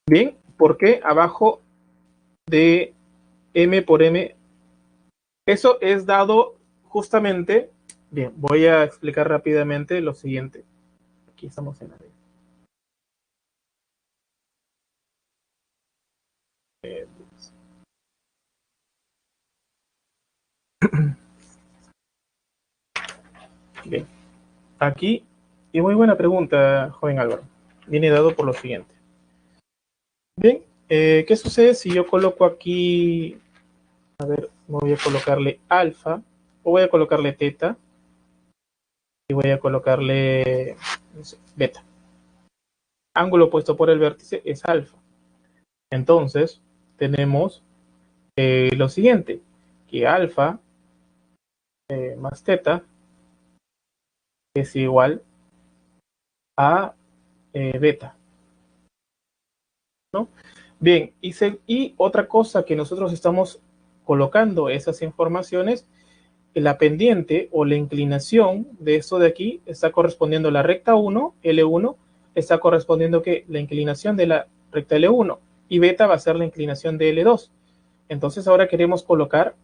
Bien, ¿por qué abajo de M por M? Eso es dado justamente. Bien, voy a explicar rápidamente lo siguiente. Aquí estamos en la ley. Bien, aquí, y muy buena pregunta, joven Álvaro. Viene dado por lo siguiente. Bien, ¿qué sucede si yo coloco aquí, a ver, voy a colocarle alfa, o voy a colocarle teta, y voy a colocarle, no sé, beta? Ángulo opuesto por el vértice es alfa. Entonces, tenemos lo siguiente, que alfa más teta es igual a beta, ¿no? Bien, y otra cosa que nosotros estamos colocando esas informaciones, la pendiente o la inclinación de esto de aquí está correspondiendo a la recta 1, L1, está correspondiendo que la inclinación de la recta L1 y beta va a ser la inclinación de L2. Entonces ahora queremos colocar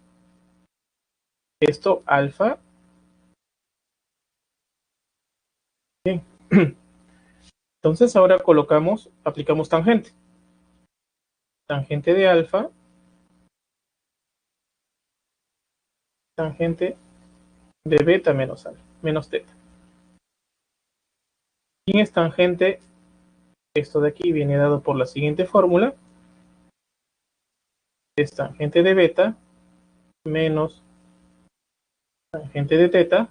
esto alfa. Bien. Entonces ahora aplicamos tangente. Tangente de alfa, tangente de beta menos alfa, menos teta. ¿Quién es tangente? Esto de aquí viene dado por la siguiente fórmula. Es tangente de beta menos tangente de teta,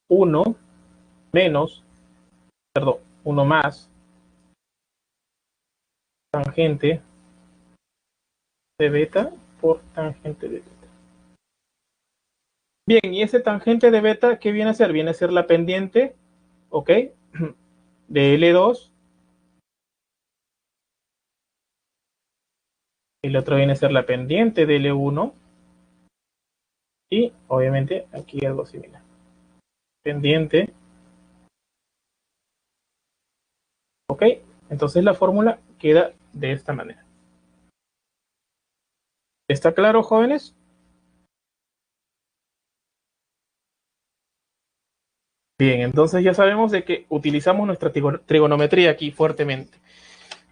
1 más tangente de beta por tangente de teta. Bien, y ese tangente de beta, ¿qué viene a ser? Viene a ser la pendiente, ¿ok? De L2. El otro viene a ser la pendiente de L1. Y obviamente aquí algo similar. Pendiente. ¿Ok? Entonces la fórmula queda de esta manera. ¿Está claro, jóvenes? Bien, entonces ya sabemos de que utilizamos nuestra trigonometría aquí fuertemente.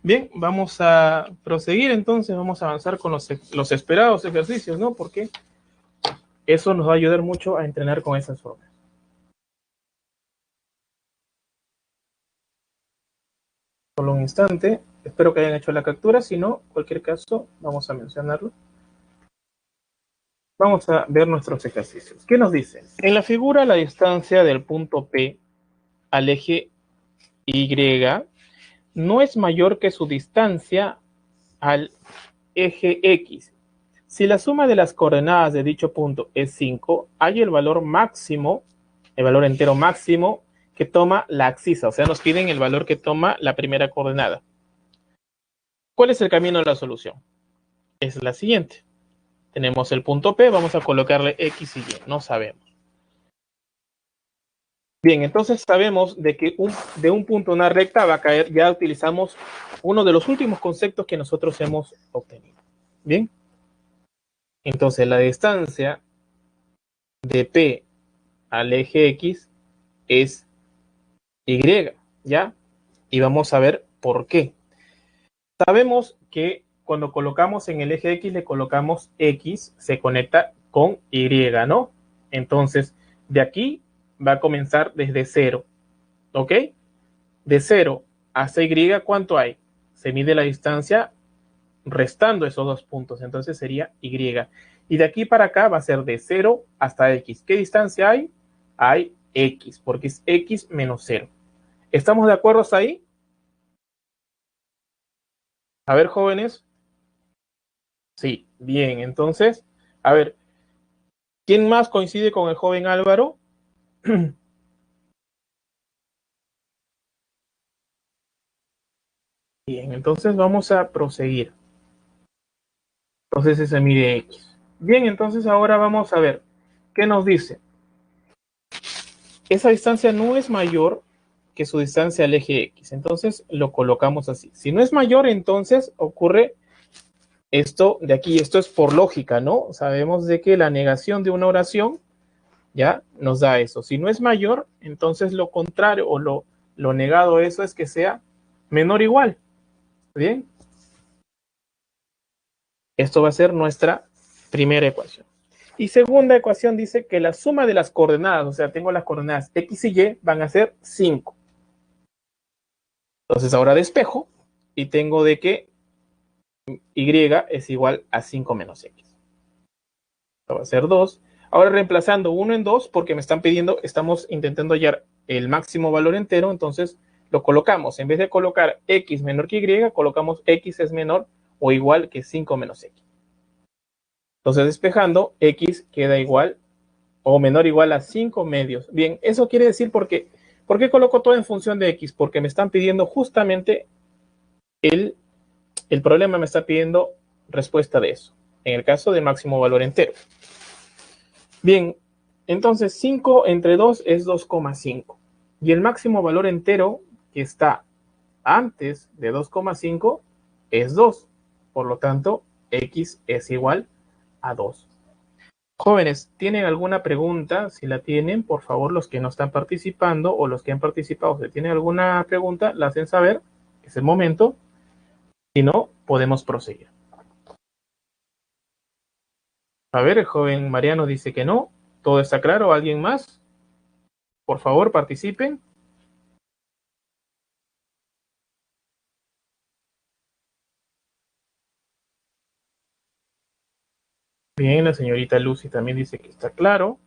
Bien, vamos a proseguir entonces, vamos a avanzar con los esperados ejercicios, ¿no? Porque eso nos va a ayudar mucho a entrenar con esas formas. Solo un instante, espero que hayan hecho la captura, si no, cualquier caso, vamos a mencionarlo. Vamos a ver nuestros ejercicios. ¿Qué nos dicen? En la figura, la distancia del punto P al eje Y no es mayor que su distancia al eje X. Si la suma de las coordenadas de dicho punto es 5, hay el valor máximo, el valor entero máximo que toma la abscisa. O sea, nos piden el valor que toma la primera coordenada. ¿Cuál es el camino a la solución? Es la siguiente. Tenemos el punto P, vamos a colocarle X y Y, no sabemos. Bien, entonces sabemos de que de un punto a una recta va a caer, ya utilizamos uno de los últimos conceptos que nosotros hemos obtenido. Bien, entonces la distancia de P al eje X es Y, ¿ya? Y vamos a ver por qué. Sabemos que cuando colocamos en el eje X, le colocamos X, se conecta con Y, ¿no? Entonces, de aquí va a comenzar desde 0, ¿ok? De 0 hasta Y, ¿cuánto hay? Se mide la distancia restando esos dos puntos, entonces sería Y. Y de aquí para acá va a ser de 0 hasta X. ¿Qué distancia hay? Hay X, porque es X menos 0. ¿Estamos de acuerdo hasta ahí? A ver, jóvenes. Sí, bien, entonces, a ver, ¿quién más coincide con el joven Álvaro? Bien, entonces vamos a proseguir. Entonces se mide X. Bien, entonces ahora vamos a ver qué nos dice. Esa distancia no es mayor que su distancia al eje X. Entonces lo colocamos así. Si no es mayor, entonces ocurre esto de aquí. Esto es por lógica, ¿no? Sabemos de que la negación de una oración ya nos da eso. Si no es mayor, entonces lo contrario o lo negado a eso es que sea menor o igual. Bien. Esto va a ser nuestra primera ecuación. Y segunda ecuación dice que la suma de las coordenadas, o sea, tengo las coordenadas X y Y, van a ser 5. Entonces ahora despejo y tengo de que Y es igual a 5 menos X. Esto va a ser 2. Ahora reemplazando 1 en 2 porque me están pidiendo, estamos intentando hallar el máximo valor entero, entonces lo colocamos. En vez de colocar X menor que Y, colocamos X es menor o igual que 5 menos X. Entonces despejando, X queda igual o menor o igual a 5 medios. Bien, eso quiere decir ¿por qué coloco todo en función de X? Porque me están pidiendo justamente el problema me está pidiendo respuesta de eso, en el caso del máximo valor entero. Bien, entonces 5 entre 2 es 2,5. Y el máximo valor entero que está antes de 2,5 es 2. Por lo tanto, X es igual a 2. Jóvenes, ¿tienen alguna pregunta? Si la tienen, por favor, los que no están participando o los que han participado, si tienen alguna pregunta, la hacen saber. Es el momento. Si no, podemos proseguir. A ver, el joven Mariano dice que no. ¿Todo está claro? ¿Alguien más? Por favor, participen. Bien, la señorita Lucy también dice que está claro.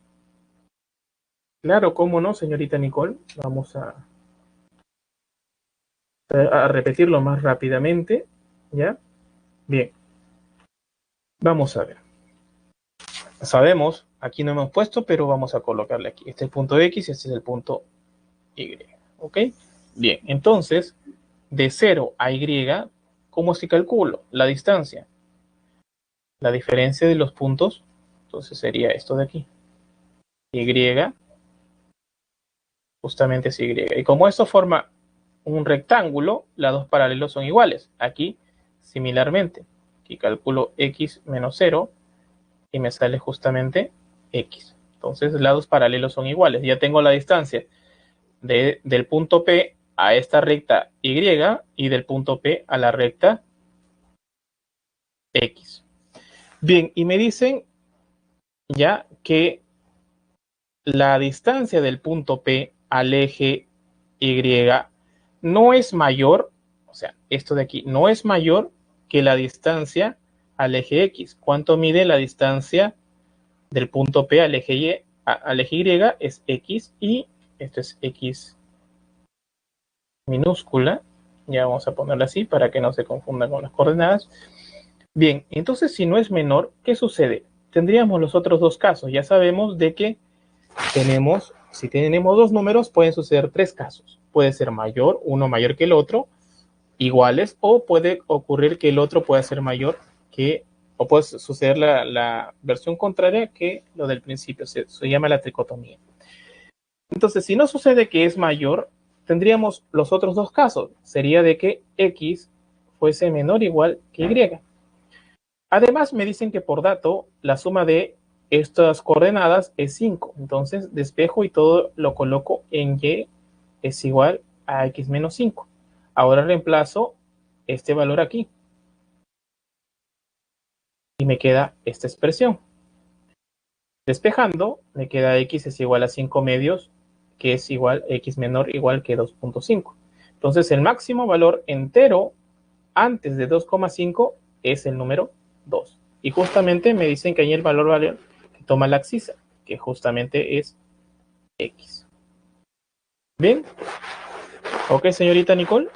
Claro, ¿cómo no, señorita Nicole? Vamos a repetirlo más rápidamente. ¿Ya? Bien. Vamos a ver. Sabemos, aquí no hemos puesto, pero vamos a colocarle aquí. Este es el punto X y este es el punto Y. ¿Ok? Bien, entonces, de 0 a Y, ¿cómo se calcula la distancia? La diferencia de los puntos, entonces sería esto de aquí. Y, justamente es Y. Y como esto forma un rectángulo, las dos paralelos son iguales. Aquí, similarmente, aquí calculo X menos 0 y me sale justamente X. Entonces, lados paralelos son iguales. Ya tengo la distancia del punto P a esta recta Y y del punto P a la recta X. Bien, y me dicen ya que la distancia del punto P al eje Y no es mayor, o sea, esto de aquí no es mayor que la distancia al eje X. ¿Cuánto mide la distancia del punto P al eje Y? Es X y esto es X minúscula. Ya vamos a ponerla así para que no se confunda con las coordenadas. Bien, entonces si no es menor, ¿qué sucede? Tendríamos los otros dos casos. Ya sabemos de que si tenemos dos números, pueden suceder tres casos. Puede ser mayor, uno mayor que el otro, iguales, o puede ocurrir que el otro pueda ser mayor que, o puede suceder la versión contraria que lo del principio, se llama la tricotomía. Entonces, si no sucede que es mayor, tendríamos los otros dos casos. Sería de que X fuese menor o igual que Y. Además, me dicen que por dato, la suma de estas coordenadas es 5. Entonces, despejo y todo lo coloco en Y es igual a X menos 5. Ahora reemplazo este valor aquí. Y me queda esta expresión. Despejando, me queda X es igual a 5 medios, que es igual X menor igual que 2.5. Entonces el máximo valor entero antes de 2,5 es el número 2. Y justamente me dicen que ahí el valor que toma la abscisa, que justamente es X. Bien. Ok, señorita Nicole.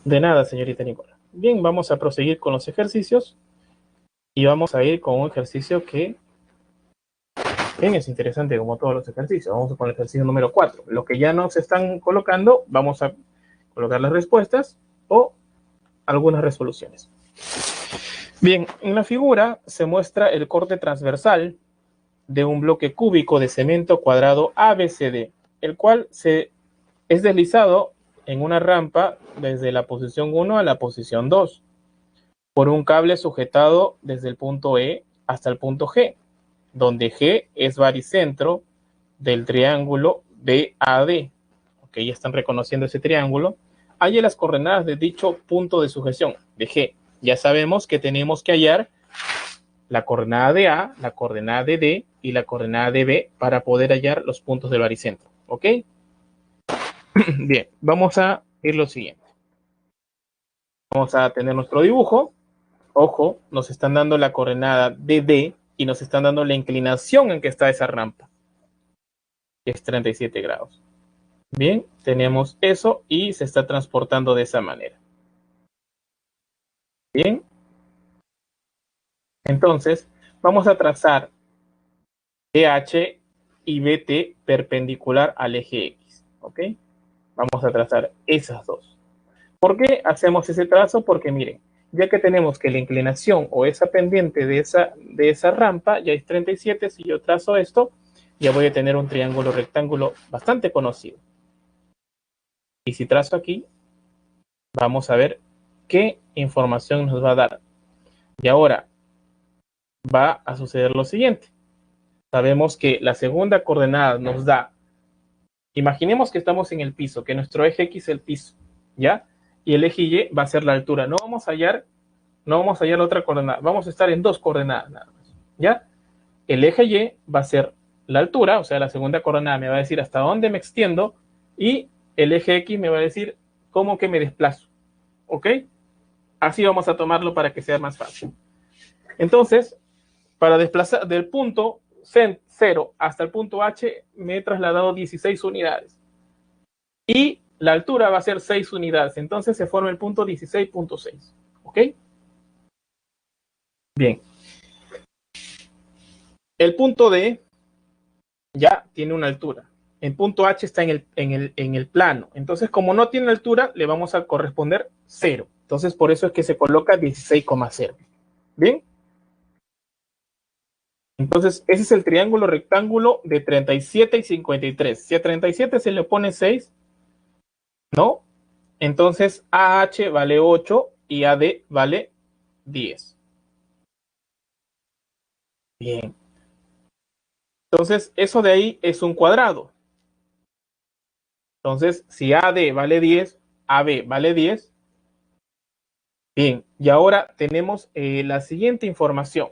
De nada, señorita Nicole. Bien, vamos a proseguir con los ejercicios. Y vamos a ir con un ejercicio que bien es interesante como todos los ejercicios. Vamos con el ejercicio número 4. Lo que ya nos están colocando, vamos a colocar las respuestas o algunas resoluciones. Bien, en la figura se muestra el corte transversal de un bloque cúbico de cemento cuadrado ABCD, el cual es deslizado en una rampa desde la posición 1 a la posición 2, por un cable sujetado desde el punto E hasta el punto G, donde G es baricentro del triángulo BAD. Ok, ya están reconociendo ese triángulo. Hallar las coordenadas de dicho punto de sujeción de G. Ya sabemos que tenemos que hallar la coordenada de A, la coordenada de D y la coordenada de B para poder hallar los puntos del baricentro. ¿Ok? Bien, vamos a ir lo siguiente. Vamos a tener nuestro dibujo. Ojo, nos están dando la coordenada de D y nos están dando la inclinación en que está esa rampa, que es 37 grados. Bien, tenemos eso y se está transportando de esa manera. Bien. Entonces, vamos a trazar EH y BT perpendicular al eje X. ¿Ok? Vamos a trazar esas dos. ¿Por qué hacemos ese trazo? Porque miren, ya que tenemos que la inclinación o esa pendiente de esa rampa ya es 37, si yo trazo esto, ya voy a tener un triángulo rectángulo bastante conocido. Y si trazo aquí, vamos a ver qué información nos va a dar. Y ahora va a suceder lo siguiente. Sabemos que la segunda coordenada nos da, imaginemos que estamos en el piso, que nuestro eje X es el piso, ¿ya? Y el eje Y va a ser la altura. No vamos a hallar la otra coordenada, vamos a estar en dos coordenadas nada más, ¿ya? El eje Y va a ser la altura, o sea, la segunda coordenada me va a decir hasta dónde me extiendo y el eje X me va a decir cómo que me desplazo, ¿ok? Así vamos a tomarlo para que sea más fácil. Entonces, para desplazar del punto 0 hasta el punto H me he trasladado 16 unidades. Y la altura va a ser 6 unidades. Entonces se forma el punto 16.6. ¿Ok? Bien. El punto D ya tiene una altura. El punto H está en el plano. Entonces, como no tiene altura, le vamos a corresponder 0. Entonces, por eso es que se coloca 16,0. ¿Bien? Entonces, ese es el triángulo rectángulo de 37 y 53. Si a 37 se le pone 6, ¿no? Entonces, AH vale 8 y AD vale 10. Bien. Entonces, eso de ahí es un cuadrado. Entonces, si AD vale 10, AB vale 10. Bien, y ahora tenemos la siguiente información.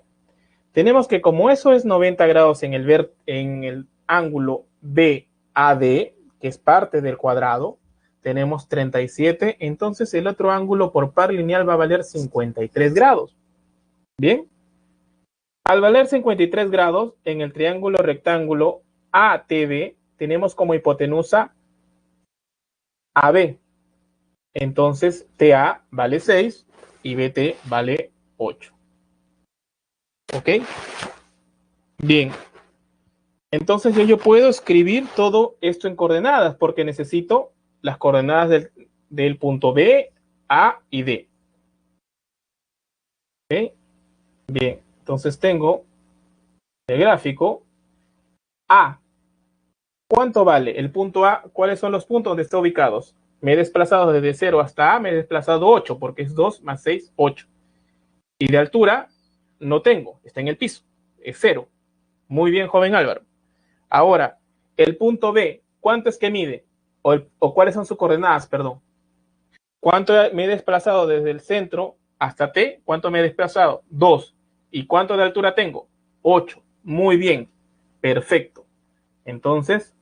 Tenemos que como eso es 90 grados en el ángulo BAD, que es parte del cuadrado, tenemos 37, entonces el otro ángulo por par lineal va a valer 53 grados. Bien, al valer 53 grados en el triángulo rectángulo ATB, tenemos como hipotenusa AB. Entonces TA vale 6 y BT vale 8. ¿Ok? Bien. Entonces yo puedo escribir todo esto en coordenadas porque necesito las coordenadas del punto B, A y D. ¿Ok? Bien. Entonces tengo el gráfico A. ¿Cuánto vale el punto A? ¿Cuáles son los puntos donde está ubicados? Me he desplazado desde 0 hasta A, me he desplazado 8 porque es 2 más 6, 8. Y de altura no tengo, está en el piso, es 0. Muy bien, joven Álvaro. Ahora, el punto B, ¿cuánto es que mide? O cuáles son sus coordenadas, perdón. ¿Cuánto me he desplazado desde el centro hasta T? ¿Cuánto me he desplazado? 2. ¿Y cuánto de altura tengo? 8. Muy bien, perfecto. Entonces,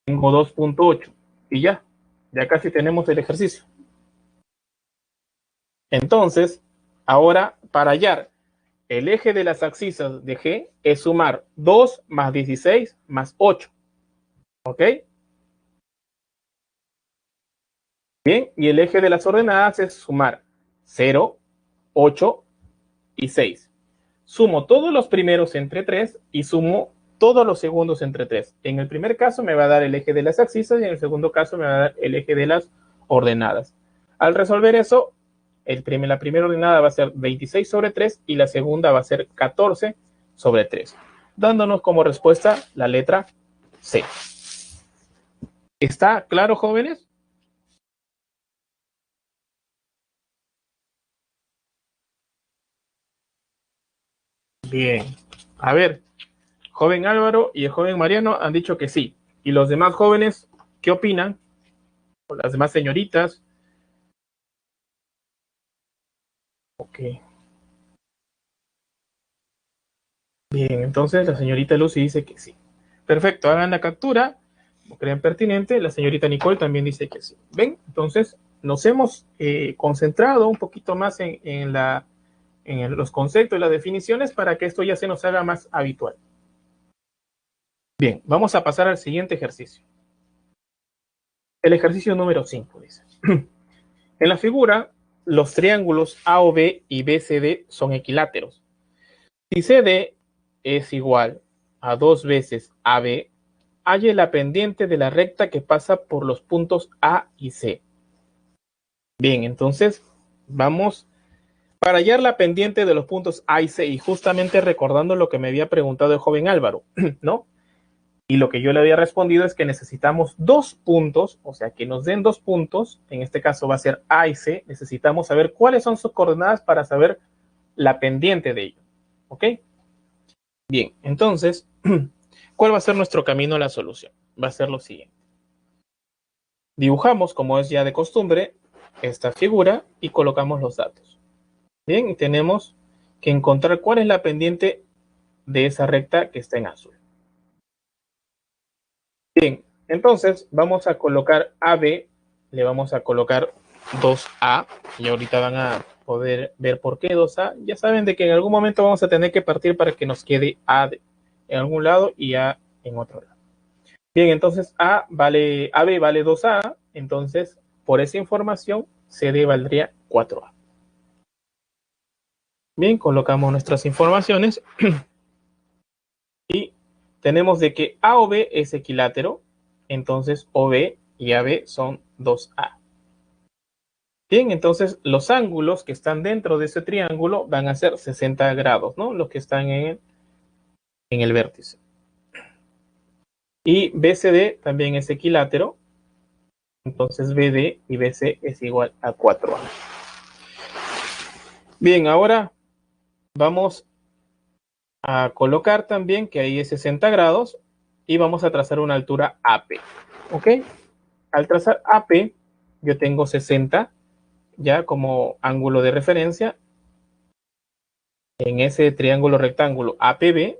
tengo 2.8 y ya casi tenemos el ejercicio. Entonces, ahora para hallar el eje de las abscisas de G es sumar 2 más 16 más 8. ¿Ok? Bien, y el eje de las ordenadas es sumar 0, 8 y 6. Sumo todos los primeros entre 3 y sumo todos los segundos entre 3. En el primer caso me va a dar el eje de las abscisas y en el segundo caso me va a dar el eje de las ordenadas. Al resolver eso, la primera ordenada va a ser 26 sobre 3 y la segunda va a ser 14 sobre 3, dándonos como respuesta la letra C. ¿Está claro, jóvenes? Bien. A ver, joven Álvaro y el joven Mariano han dicho que sí. ¿Y los demás jóvenes qué opinan? ¿O las demás señoritas? Ok. Bien, entonces la señorita Lucy dice que sí. Perfecto, hagan la captura, lo crean pertinente. La señorita Nicole también dice que sí. ¿Ven? Entonces nos hemos concentrado un poquito más en los conceptos y las definiciones para que esto ya se nos haga más habitual. Bien, vamos a pasar al siguiente ejercicio. El ejercicio número 5 dice. En la figura, los triángulos AOB y BCD son equiláteros. Si CD es igual a 2 veces AB, halle la pendiente de la recta que pasa por los puntos A y C. Bien, entonces vamos para hallar la pendiente de los puntos A y C, y justamente recordando lo que me había preguntado el joven Álvaro, ¿no? Y lo que yo le había respondido es que necesitamos 2 puntos, o sea, que nos den 2 puntos, en este caso va a ser A y C, necesitamos saber cuáles son sus coordenadas para saber la pendiente de ello, ¿ok? Bien, entonces, ¿cuál va a ser nuestro camino a la solución? Va a ser lo siguiente. Dibujamos, como es ya de costumbre, esta figura y colocamos los datos. Bien, y tenemos que encontrar cuál es la pendiente de esa recta que está en azul. Bien, entonces vamos a colocar AB, le vamos a colocar 2A, y ahorita van a poder ver por qué 2A. Ya saben de que en algún momento vamos a tener que partir para que nos quede A en algún lado y A en otro lado. Bien, entonces AB vale 2A, entonces por esa información CD valdría 4A. Bien, colocamos nuestras informaciones y tenemos de que AOB es equilátero, entonces OB y AB son 2A. Bien, entonces los ángulos que están dentro de ese triángulo van a ser 60 grados, ¿no? Los que están en el vértice. Y BCD también es equilátero, entonces BD y BC es igual a 4A. Bien, ahora vamos a colocar también que ahí es 60 grados y vamos a trazar una altura AP, ¿ok? Al trazar AP, yo tengo 60 ya como ángulo de referencia en ese triángulo rectángulo APB.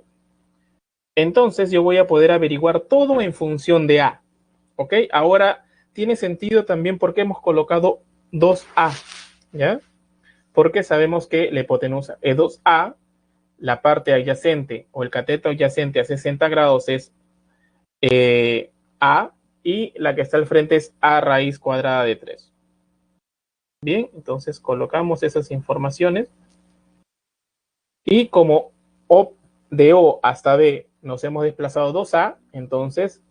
Entonces yo voy a poder averiguar todo en función de A, ¿ok? Ahora tiene sentido también porque hemos colocado 2A, ¿ya? Porque sabemos que la hipotenusa es 2A, la parte adyacente o el cateto adyacente a 60 grados es A, y la que está al frente es A raíz cuadrada de 3. Bien, entonces colocamos esas informaciones y como de O hasta B nos hemos desplazado 2A, entonces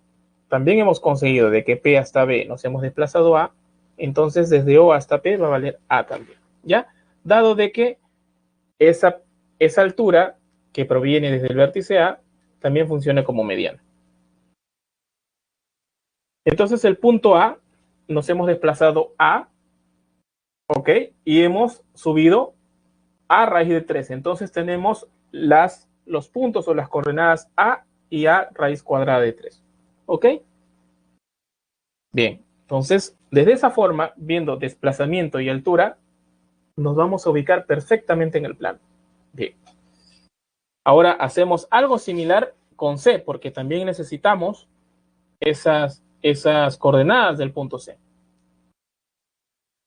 también hemos conseguido de que P hasta B nos hemos desplazado A, entonces desde O hasta P va a valer A también, ¿ya? Dado de que esa altura que proviene desde el vértice A también funciona como mediana. Entonces el punto A nos hemos desplazado A, ¿ok? Y hemos subido A raíz de 3. Entonces tenemos los puntos o las coordenadas A y A raíz cuadrada de 3. ¿Ok? Bien, entonces desde esa forma, viendo desplazamiento y altura, nos vamos a ubicar perfectamente en el plano. Bien. Ahora hacemos algo similar, con C, porque también necesitamos esas coordenadas del punto C.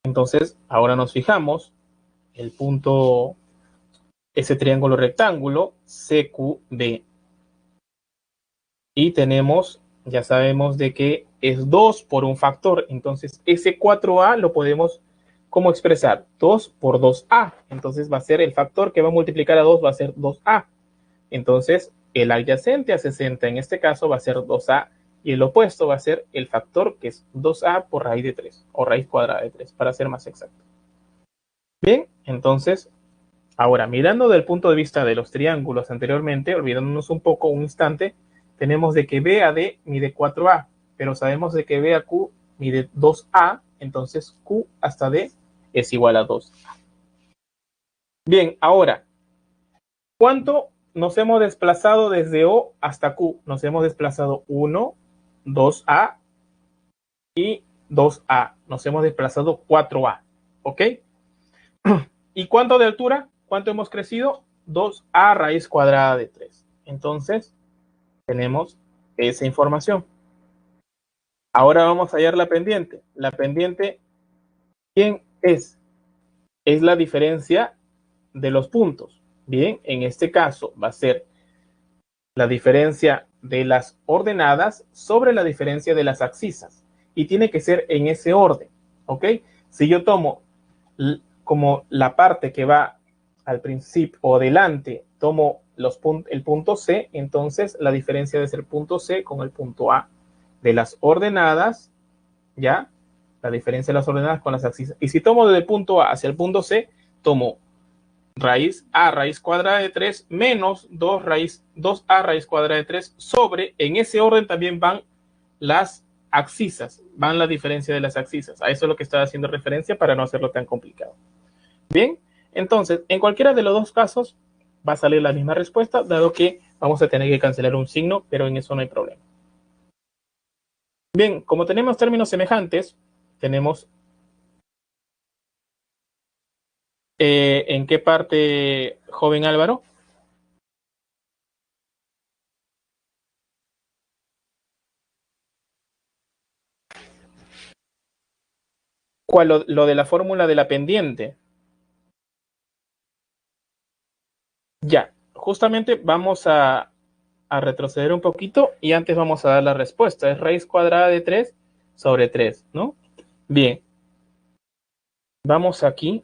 Entonces, ahora nos fijamos el punto, ese triángulo rectángulo CQD. Y tenemos, ya sabemos de que es 2 por un factor. Entonces, ese 4A lo podemos, ¿cómo expresar? 2 por 2A. Entonces, va a ser el factor que va a multiplicar a 2, va a ser 2A. Entonces, el adyacente a 60 en este caso va a ser 2A. Y el opuesto va a ser el factor que es 2A por raíz de 3, o raíz cuadrada de 3, para ser más exacto. Bien, entonces, ahora mirando del punto de vista de los triángulos anteriormente, olvidándonos un poco un instante, tenemos de que BAD mide 4A, pero sabemos de que BAQ mide 2A, entonces Q hasta D es igual a 2A. Bien, ahora, ¿cuánto nos hemos desplazado desde O hasta Q? Nos hemos desplazado 1, 2A y 2A. Nos hemos desplazado 4A, ¿ok? ¿Y cuánto de altura? ¿Cuánto hemos crecido? 2A raíz cuadrada de 3. Entonces, tenemos esa información. Ahora vamos a hallar la pendiente. La pendiente, ¿quién es? Es la diferencia de los puntos. Bien, en este caso va a ser la diferencia de las ordenadas sobre la diferencia de las abscisas. Y tiene que ser en ese orden. ¿Ok? Si yo tomo como la parte que va al principio o delante, tomo el punto C, entonces la diferencia es el punto C con el punto A. De las ordenadas, ¿ya? La diferencia de las ordenadas con las abscisas. Y si tomo desde el punto A hacia el punto C, tomo raíz A raíz cuadrada de 3 menos 2A raíz cuadrada de 3 sobre, en ese orden también van las abscisas, van la diferencia de las abscisas. A eso es lo que estaba haciendo referencia para no hacerlo tan complicado. Bien, entonces, en cualquiera de los dos casos va a salir la misma respuesta, dado que vamos a tener que cancelar un signo, pero en eso no hay problema. Bien, como tenemos términos semejantes, tenemos ¿en qué parte, joven Álvaro? ¿Cuál? Lo de la fórmula de la pendiente. Ya, justamente vamos a retroceder un poquito y antes vamos a dar la respuesta. Es raíz cuadrada de 3 sobre 3, ¿no? Bien, vamos aquí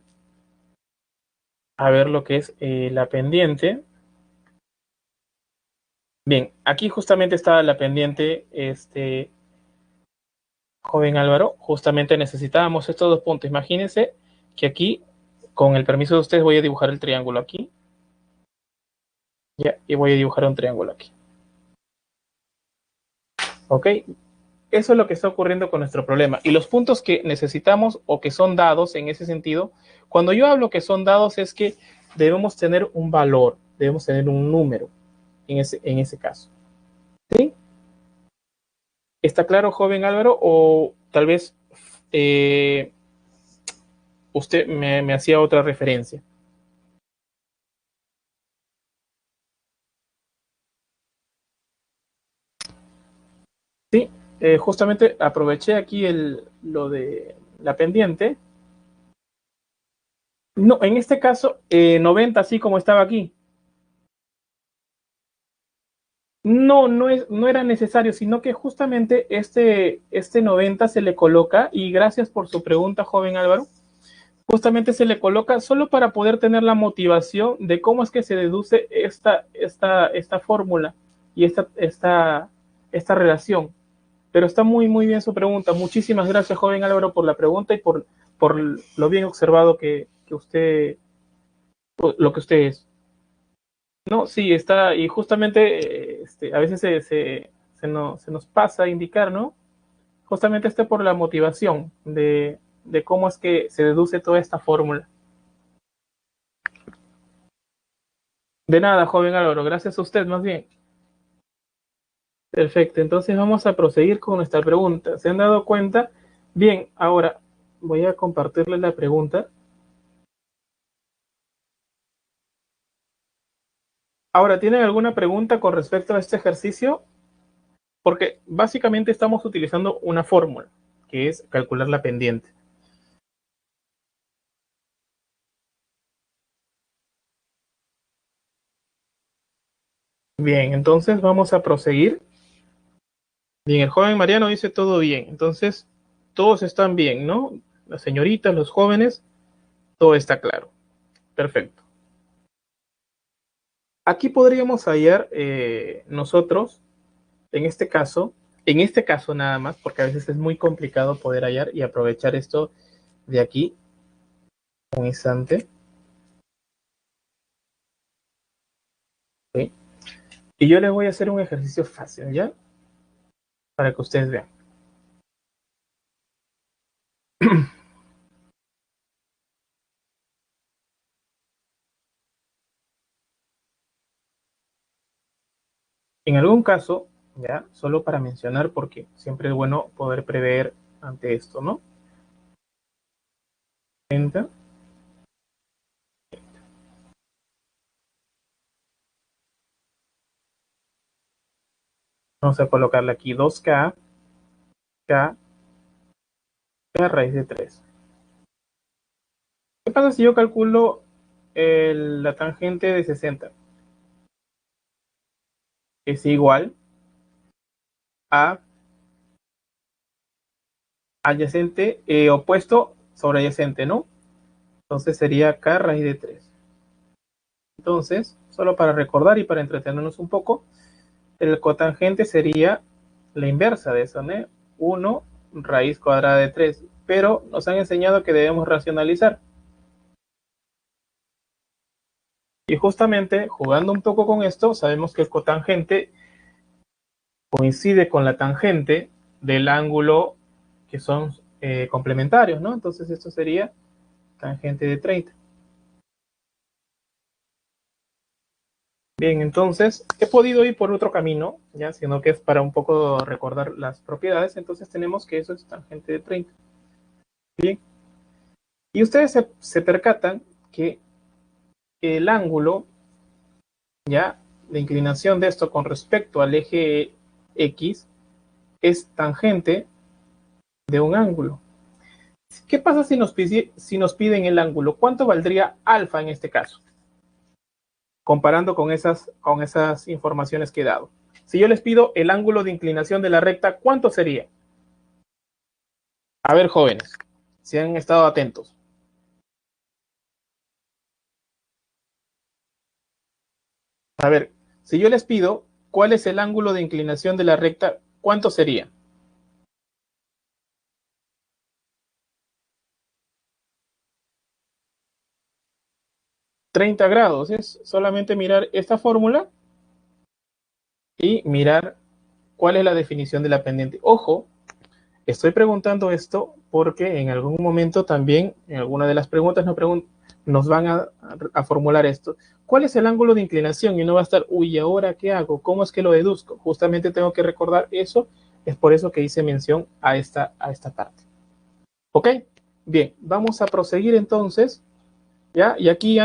a ver lo que es la pendiente. Bien, aquí justamente está la pendiente, joven Álvaro. Justamente necesitábamos estos dos puntos. Imagínense que aquí, con el permiso de ustedes, voy a dibujar el triángulo aquí. Ya, y voy a dibujar un triángulo aquí. ¿Ok? Eso es lo que está ocurriendo con nuestro problema. Y los puntos que necesitamos o que son dados en ese sentido, cuando yo hablo que son dados es que debemos tener un valor, debemos tener un número en ese caso. ¿Sí? ¿Está claro, joven Álvaro? O tal vez usted me hacía otra referencia. Sí, justamente aproveché aquí lo de la pendiente. No, en este caso, 90, así como estaba aquí. No, no era necesario, sino que justamente este 90 se le coloca, y gracias por su pregunta, joven Álvaro, justamente se le coloca solo para poder tener la motivación de cómo es que se deduce esta fórmula y esta relación. Pero está muy, muy bien su pregunta. Muchísimas gracias, joven Álvaro, por la pregunta y por lo bien observado que usted, lo que usted es. No, sí, está, y justamente a veces se nos pasa a indicar, ¿no? Justamente por la motivación de cómo es que se deduce toda esta fórmula. De nada, joven Álvaro, gracias a usted más bien. Perfecto, entonces vamos a proseguir con nuestra pregunta. ¿Se han dado cuenta? Bien, ahora voy a compartirles la pregunta. Ahora, ¿tienen alguna pregunta con respecto a este ejercicio? Porque básicamente estamos utilizando una fórmula, que es calcular la pendiente. Bien, entonces vamos a proseguir. Bien, el joven Mariano dice todo bien. Entonces, todos están bien, ¿no? Las señoritas, los jóvenes, todo está claro. Perfecto. Aquí podríamos hallar nosotros, en este caso nada más, porque a veces es muy complicado poder hallar y aprovechar esto de aquí, un instante. ¿Sí? Y yo les voy a hacer un ejercicio fácil, ¿ya? Para que ustedes vean. En algún caso, ya, solo para mencionar, porque siempre es bueno poder prever ante esto, ¿no? 30. Vamos a colocarle aquí 2K, K, K raíz de 3. ¿Qué pasa si yo calculo la tangente de 60? Es igual a adyacente, opuesto sobre adyacente, ¿no? Entonces sería K raíz de 3. Entonces, solo para recordar y para entretenernos un poco, el cotangente sería la inversa de eso, ¿no? 1 raíz cuadrada de 3. Pero nos han enseñado que debemos racionalizar. Y justamente, jugando un poco con esto, sabemos que el cotangente coincide con la tangente del ángulo que son complementarios, ¿no? Entonces esto sería tangente de 30. Bien, entonces he podido ir por otro camino, ya, sino que es para un poco recordar las propiedades. Entonces tenemos que eso es tangente de 30. Bien, y ustedes se percatan que el ángulo, ya, de inclinación de esto con respecto al eje X es tangente de un ángulo. ¿Qué pasa si nos piden el ángulo? ¿Cuánto valdría alfa en este caso? Comparando con esas informaciones que he dado. Si yo les pido el ángulo de inclinación de la recta, ¿cuánto sería? A ver, jóvenes, si han estado atentos. A ver, si yo les pido cuál es el ángulo de inclinación de la recta, ¿cuánto sería? 30 grados. Es solamente mirar esta fórmula y mirar cuál es la definición de la pendiente. Ojo, estoy preguntando esto porque en algún momento también, en alguna de las preguntas nos van a formular esto. ¿Cuál es el ángulo de inclinación? Y uno va a estar, uy, ¿ahora qué hago? ¿Cómo es que lo deduzco? Justamente tengo que recordar eso. Es por eso que hice mención a esta parte. ¿Ok? Bien, vamos a proseguir entonces. ¿Ya? Y aquí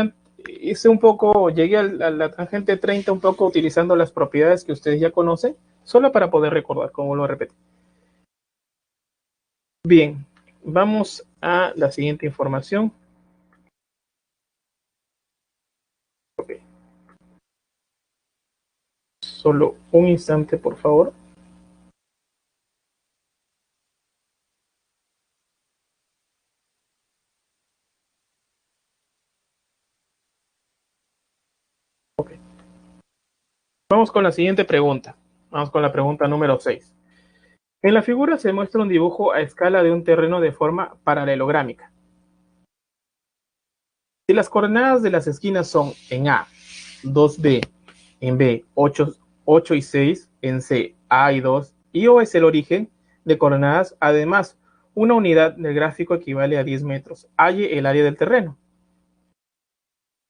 hice un poco, llegué a la tangente 30 un poco utilizando las propiedades que ustedes ya conocen, solo para poder recordar, como lo repetí. Bien, vamos a la siguiente información. Okay. Solo un instante, por favor. Okay. Vamos con la siguiente pregunta. Vamos con la pregunta número 6. En la figura se muestra un dibujo a escala de un terreno de forma paralelográmica. Si las coordenadas de las esquinas son en A, 2B, en B, 8 y 6, en C, A y 2, y O es el origen de coordenadas, además, una unidad del gráfico equivale a 10 metros. Halle el área del terreno.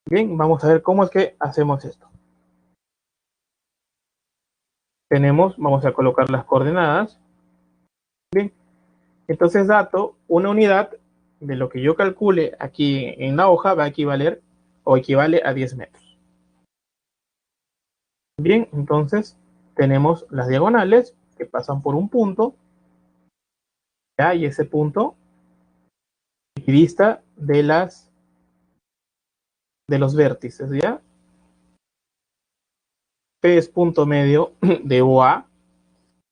Bien, vamos a ver cómo es que hacemos esto. Vamos a colocar las coordenadas. Bien, entonces dato, una unidad de lo que yo calcule aquí en la hoja va a equivaler o equivale a 10 metros. Bien, entonces tenemos las diagonales que pasan por un punto, ¿ya? Y ese punto equidista de los vértices, ¿ya? P es punto medio de OA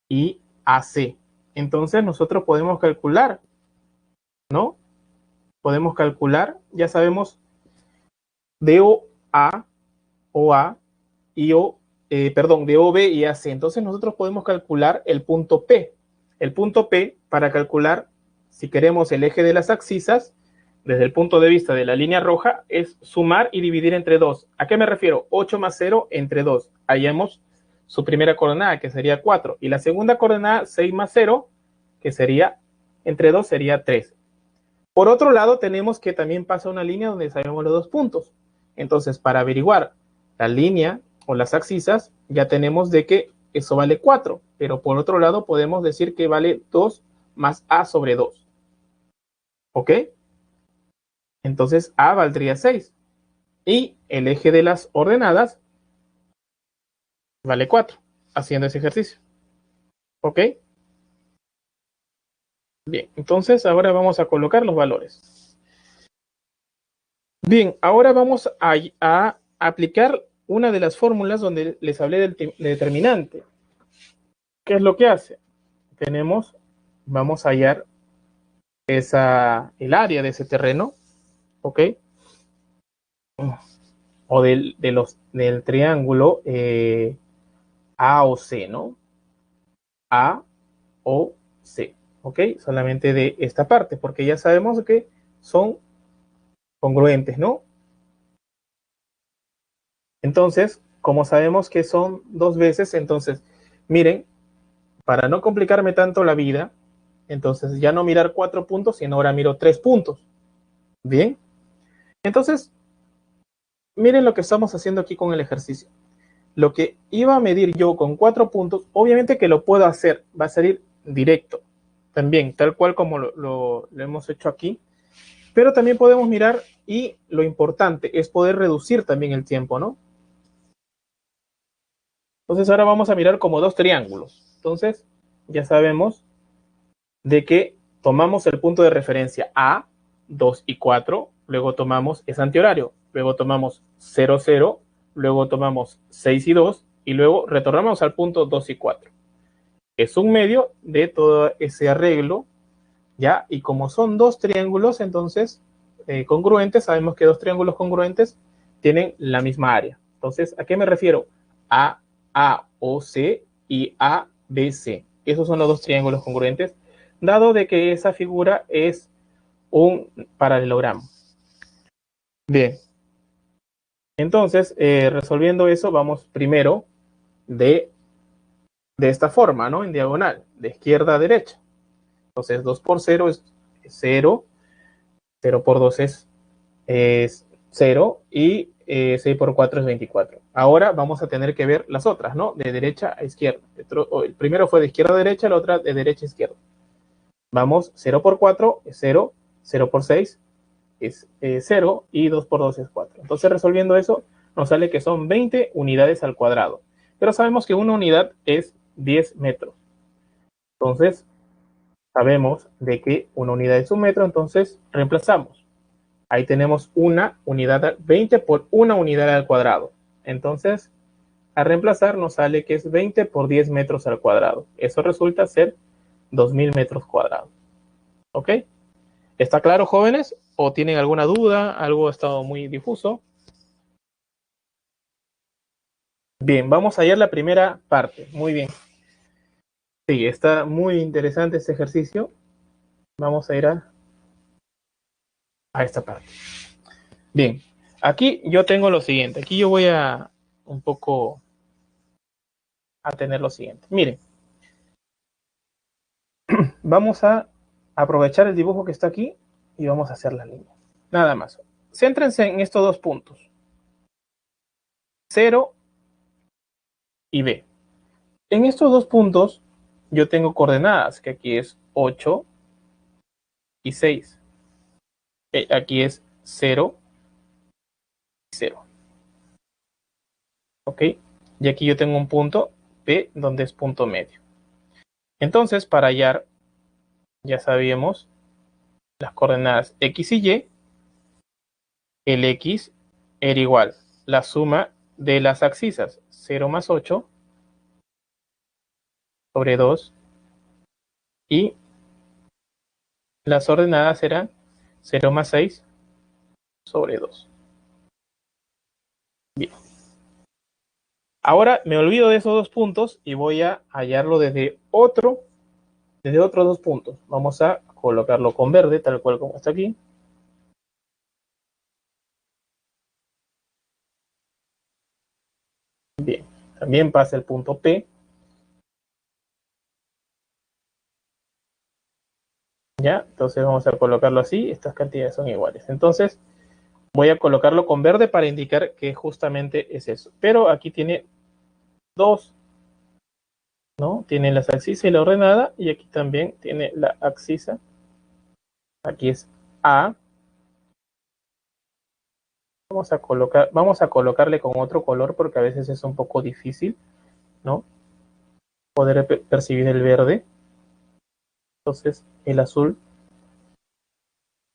y AC. Entonces nosotros podemos calcular, ¿no? Podemos calcular, ya sabemos, de OA y perdón, de OB y AC. Entonces nosotros podemos calcular el punto P. El punto P, para calcular, si queremos el eje de las abscisas, desde el punto de vista de la línea roja, es sumar y dividir entre 2. ¿A qué me refiero? 8 más 0 entre 2. Hallamos su primera coordenada, que sería 4. Y la segunda coordenada, 6 más 0, que sería, entre 2 sería 3. Por otro lado, tenemos que también pasa una línea donde sabemos los dos puntos. Entonces, para averiguar la línea o las abscisas, ya tenemos de que eso vale 4. Pero por otro lado, podemos decir que vale 2 más A sobre 2. ¿Ok? Entonces, A valdría 6. Y el eje de las ordenadas vale 4, haciendo ese ejercicio. ¿Ok? Bien, entonces ahora vamos a colocar los valores. Bien, ahora vamos a aplicar una de las fórmulas donde les hablé del determinante. ¿Qué es lo que hace? Vamos a hallar el área de ese terreno, ¿ok? O del triángulo A o C, ¿no? A o C, ¿ok? Solamente de esta parte, porque ya sabemos que son congruentes, ¿no? Entonces, como sabemos que son dos veces, entonces, miren, para no complicarme tanto la vida, entonces ya no mirar 4 puntos, sino ahora miro 3 puntos. Bien, entonces, miren lo que estamos haciendo aquí con el ejercicio. Lo que iba a medir yo con 4 puntos, obviamente que lo puedo hacer, va a salir directo, también, tal cual como lo hemos hecho aquí, pero también podemos mirar y lo importante es poder reducir también el tiempo, ¿no? Entonces ahora vamos a mirar como dos triángulos. Entonces ya sabemos de que tomamos el punto de referencia A, 2 y 4, luego tomamos ese antihorario, luego tomamos 0, 0, luego tomamos 6 y 2 y luego retornamos al punto 2 y 4. Es un medio de todo ese arreglo, ¿ya? Y como son dos triángulos, entonces, congruentes, sabemos que dos triángulos congruentes tienen la misma área. Entonces, ¿a qué me refiero? A o C y A, B, C. Esos son los dos triángulos congruentes, dado de que esa figura es un paralelogramo. Bien, entonces, resolviendo eso, vamos primero de esta forma, ¿no? En diagonal, de izquierda a derecha. Entonces, 2 por 0 es 0, 0 por 2 es 0 y 6 por 4 es 24. Ahora vamos a tener que ver las otras, ¿no? De derecha a izquierda. El primero fue de izquierda a derecha, la otra de derecha a izquierda. Vamos, 0 por 4 es 0, 0 por 6 es 0 y 2 por 2 es 4. Entonces, resolviendo eso, nos sale que son 20 unidades al cuadrado. Pero sabemos que una unidad es 10 metros. Entonces, sabemos de que una unidad es un metro, entonces reemplazamos. Ahí tenemos una unidad, 20 por una unidad al cuadrado. Entonces, a reemplazar nos sale que es 20 por 10 metros al cuadrado. Eso resulta ser 2000 metros cuadrados. ¿Ok? ¿Está claro, jóvenes? ¿O tienen alguna duda? ¿Algo ha estado muy difuso? Bien, vamos a hallar la primera parte. Muy bien. Sí, está muy interesante este ejercicio. Vamos a ir a esta parte. Bien, aquí yo tengo lo siguiente. Aquí yo voy a un poco a tener lo siguiente. Miren, vamos a aprovechar el dibujo que está aquí y vamos a hacer la línea. Nada más. Céntrense en estos dos puntos. 0 y B. En estos dos puntos yo tengo coordenadas, que aquí es 8 y 6. Aquí es 0 y 0. ¿Ok? Y aquí yo tengo un punto P donde es punto medio. Entonces, para hallar, ya sabíamos las coordenadas X y Y. El X era igual la suma de las abscisas 0 más 8 sobre 2 y las ordenadas eran 0 más 6 sobre 2. Bien. Ahora me olvido de esos dos puntos y voy a hallarlo desde otros dos puntos. Vamos a colocarlo con verde, tal cual como está aquí. Bien, también pasa el punto P. Ya, entonces vamos a colocarlo así. Estas cantidades son iguales. Entonces voy a colocarlo con verde para indicar que justamente es eso. Pero aquí tiene dos, ¿no? Tiene la abscisa y la ordenada, y aquí también tiene la abscisa. Aquí es A. Vamos a colocarle con otro color porque a veces es un poco difícil, ¿no? Poder percibir el verde. Entonces, el azul,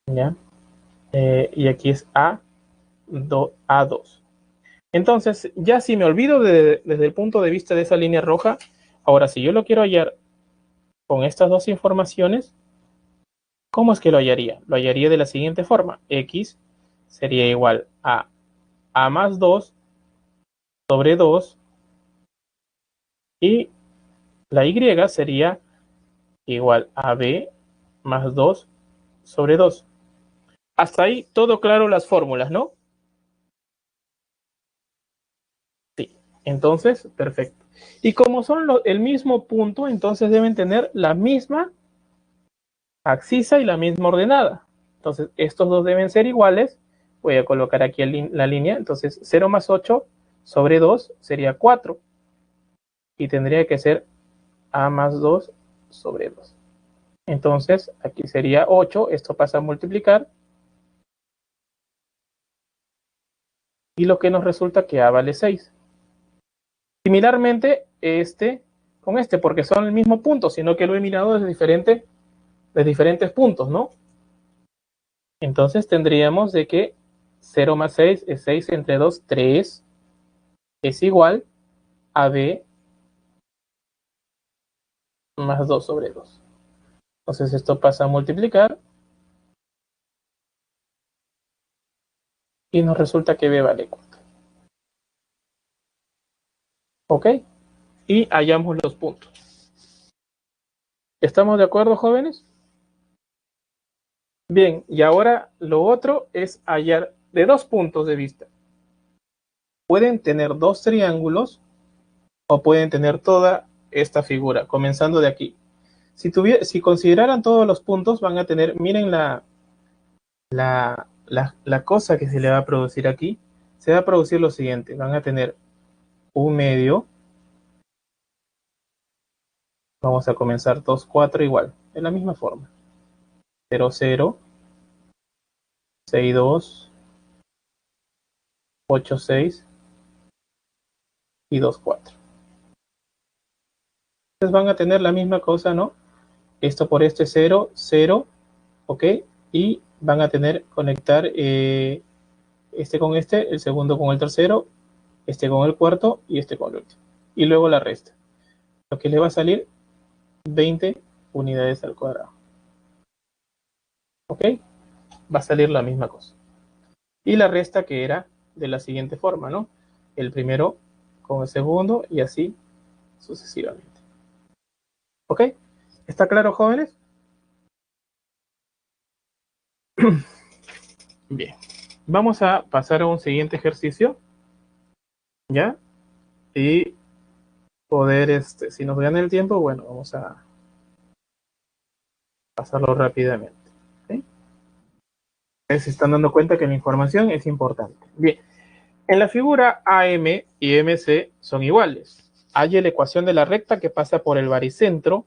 ¿ya? Y aquí es A2. Entonces, ya si me olvido desde el punto de vista de esa línea roja, ahora si yo lo quiero hallar con estas dos informaciones, ¿cómo es que lo hallaría? Lo hallaría de la siguiente forma. X sería igual a A más 2 sobre 2 y la Y sería igual a B más 2 sobre 2. Hasta ahí todo claro las fórmulas, ¿no? Sí. Entonces, perfecto. Y como son el mismo punto, entonces deben tener la misma abscisa y la misma ordenada. Entonces, estos dos deben ser iguales. Voy a colocar aquí la línea. Entonces, 0 más 8 sobre 2 sería 4. Y tendría que ser A más 2 sobre 2. Entonces, aquí sería 8. Esto pasa a multiplicar. Y lo que nos resulta que A vale 6. Similarmente, con este, porque son el mismo punto, sino que lo he mirado de diferentes puntos, ¿no? Entonces tendríamos de que 0 más 6 es 6 entre 2, 3, es igual a B más 2 sobre 2. Entonces esto pasa a multiplicar y nos resulta que B vale 4. ¿Ok? Y hallamos los puntos. ¿Estamos de acuerdo, jóvenes? Bien, y ahora lo otro es hallar de dos puntos de vista. Pueden tener dos triángulos o pueden tener toda esta figura, comenzando de aquí. Si consideraran todos los puntos, van a tener, miren la cosa que se le va a producir aquí. Se va a producir lo siguiente, van a tener un medio, vamos a comenzar 2, 4 igual, de la misma forma. 0, 0, 6, 2, 8, 6 y 2, 4. Entonces van a tener la misma cosa, ¿no? Esto por este 0, 0, ¿ok? Y van a conectar este con este, el segundo con el tercero, este con el cuarto y este con el último. Y luego la resta. Lo que le va a salir 20 unidades al cuadrado. ¿Ok? Va a salir la misma cosa. Y la resta que era de la siguiente forma, ¿no? El primero con el segundo y así sucesivamente. ¿Ok? ¿Está claro, jóvenes? Bien. Vamos a pasar a un siguiente ejercicio. ¿Ya? Y poder, si nos gana el tiempo, bueno, vamos a pasarlo rápidamente. ¿Sí? Se están dando cuenta que la información es importante. Bien. En la figura AM y MC son iguales. Hay la ecuación de la recta que pasa por el baricentro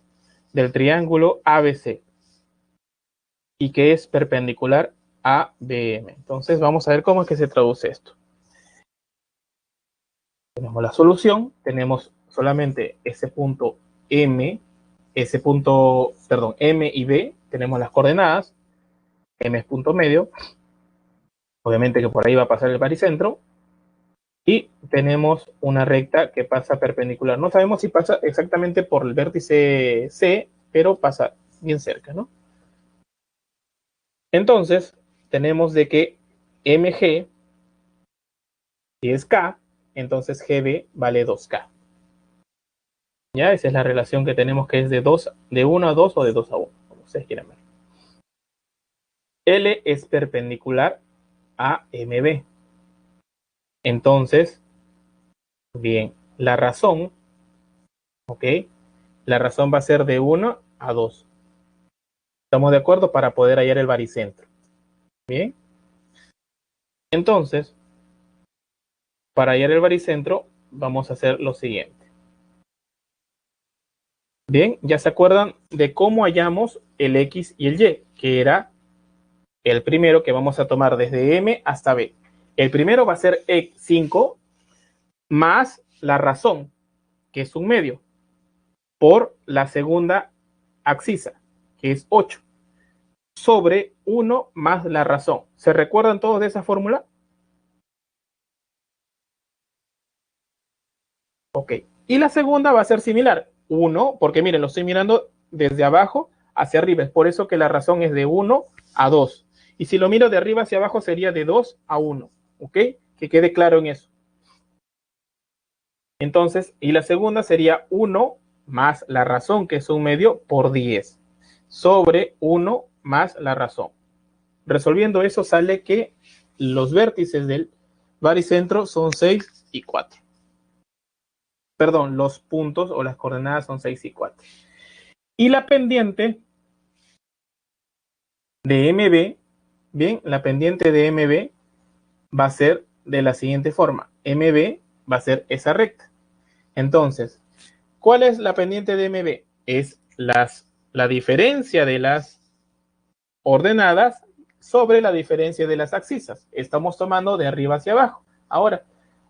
del triángulo ABC y que es perpendicular a BM. Entonces vamos a ver cómo es que se traduce esto. Tenemos la solución, tenemos solamente ese punto M, M y B, tenemos las coordenadas, M es punto medio, obviamente que por ahí va a pasar el baricentro, y tenemos una recta que pasa perpendicular. No sabemos si pasa exactamente por el vértice C, pero pasa bien cerca, ¿no? Entonces, tenemos de que MG, si es K, entonces GB vale 2K. ¿Ya? Esa es la relación que tenemos, que es de 1 a 2 o de 2 a 1, como ustedes quieran ver. L es perpendicular a MB. Entonces, bien, la razón, ¿ok? La razón va a ser de 1 a 2. ¿Estamos de acuerdo? Para poder hallar el baricentro. Bien. Entonces, para hallar el baricentro, vamos a hacer lo siguiente. Bien, ya se acuerdan de cómo hallamos el X y el Y, que era el primero que vamos a tomar desde M hasta B. El primero va a ser E5 más la razón, que es un medio, por la segunda axisa, que es 8, sobre 1 más la razón. ¿Se recuerdan todos de esa fórmula? Ok. Y la segunda va a ser similar. 1, porque miren, lo estoy mirando desde abajo hacia arriba. Es por eso que la razón es de 1 a 2. Y si lo miro de arriba hacia abajo sería de 2 a 1. ¿Ok? Que quede claro en eso. Entonces, y la segunda sería 1 más la razón, que es un medio, por 10. Sobre 1 más la razón. Resolviendo eso sale que los vértices del baricentro son 6 y 4. Perdón, los puntos o las coordenadas son 6 y 4. Y la pendiente de MB, bien, la pendiente de MB va a ser de la siguiente forma. MB va a ser esa recta. Entonces, ¿cuál es la pendiente de MB? Es la diferencia de las ordenadas sobre la diferencia de las axisas. Estamos tomando de arriba hacia abajo. Ahora,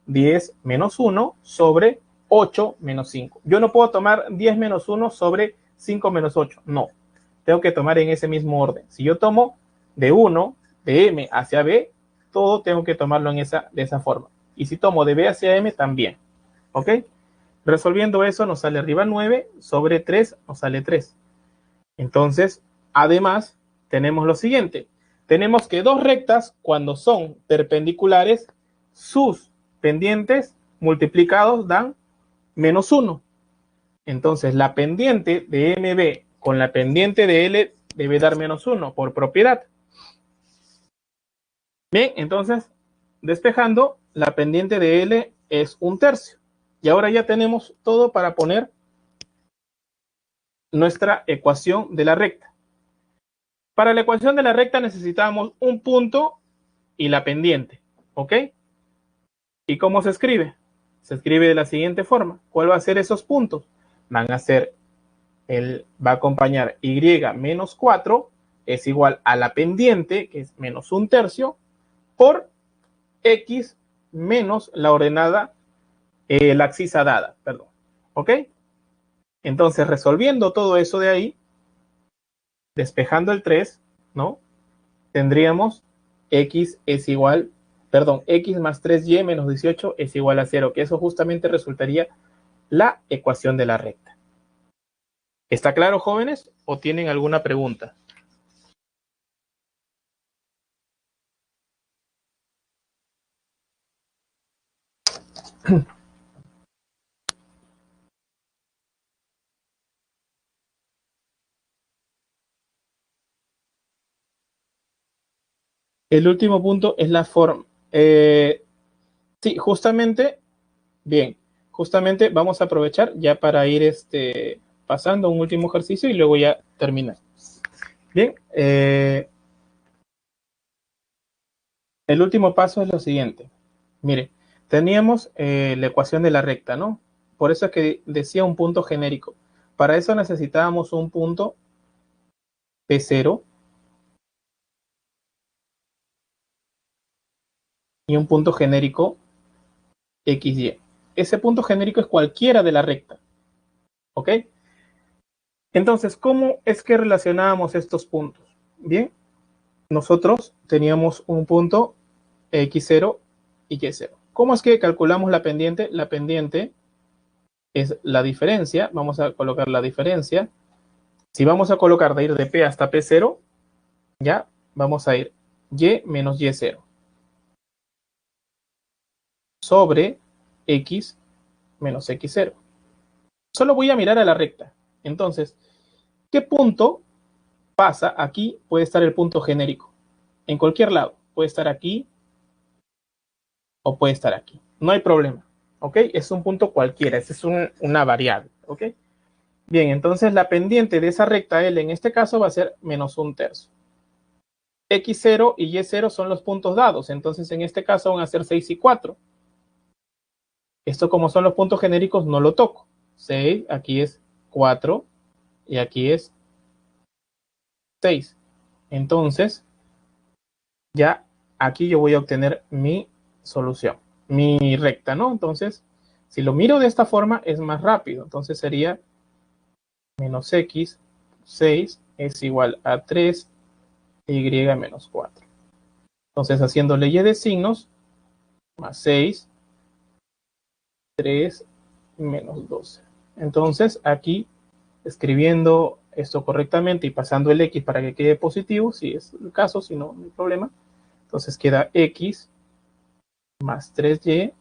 10 menos 1 sobre 8 menos 5. Yo no puedo tomar 10 menos 1 sobre 5 menos 8. No. Tengo que tomar en ese mismo orden. Si yo tomo de 1, de M hacia B, todo tengo que tomarlo de esa forma. Y si tomo de B hacia M, también. ¿Ok? Resolviendo eso, nos sale arriba 9, sobre 3 nos sale 3. Entonces, además, tenemos lo siguiente. Tenemos que dos rectas, cuando son perpendiculares, sus pendientes multiplicados dan menos 1. Entonces, la pendiente de MB con la pendiente de L debe dar menos 1 por propiedad. Bien, entonces, despejando, la pendiente de L es 1/3. Y ahora ya tenemos todo para poner nuestra ecuación de la recta. Para la ecuación de la recta necesitamos un punto y la pendiente, ¿ok? ¿Y cómo se escribe? Se escribe de la siguiente forma. ¿Cuál va a ser esos puntos? Van a ser, va a acompañar y menos 4 es igual a la pendiente, que es menos 1/3, por x menos la ordenada, la axisa dada, perdón, ¿ok? Entonces, resolviendo todo eso de ahí, despejando el 3, ¿no? Tendríamos x es igual, perdón, x más 3y menos 18 es igual a 0, que eso justamente resultaría la ecuación de la recta. ¿Está claro, jóvenes? ¿O tienen alguna pregunta? El último punto es la forma. Sí, justamente, bien, justamente vamos a aprovechar ya para ir pasando un último ejercicio y luego ya terminar. Bien, el último paso es lo siguiente. Mire, teníamos la ecuación de la recta, ¿no? Por eso es que decía un punto genérico. Para eso necesitábamos un punto P0 y un punto genérico XY. ese punto genérico es cualquiera de la recta. ¿Ok? Entonces, ¿cómo es que relacionábamos estos puntos? Bien, nosotros teníamos un punto X0 y Y0. ¿Cómo es que calculamos la pendiente? La pendiente es la diferencia. Vamos a colocar la diferencia. Si vamos a colocar de ir de P hasta P0, ya vamos a ir Y menos Y0 sobre X menos X0. Solo voy a mirar a la recta. Entonces, ¿qué punto pasa? Aquí puede estar el punto genérico. En cualquier lado. Puede estar aquí o puede estar aquí. No hay problema. ¿Ok? Es un punto cualquiera. Es una variable. ¿Ok? Bien, entonces la pendiente de esa recta L en este caso va a ser menos 1/3. X0 y Y0 son los puntos dados. Entonces en este caso van a ser 6 y 4. Esto como son los puntos genéricos no lo toco. 6, aquí es 4 y aquí es 6. Entonces ya aquí yo voy a obtener mi solución, mi recta, ¿no? Entonces si lo miro de esta forma es más rápido. Entonces sería menos X, 6 es igual a 3 y menos 4. Entonces haciendo leyes de signos, más 6, 3 menos 12. Entonces aquí escribiendo esto correctamente y pasando el X para que quede positivo, si es el caso, si no, no hay problema. Entonces queda X más 3Y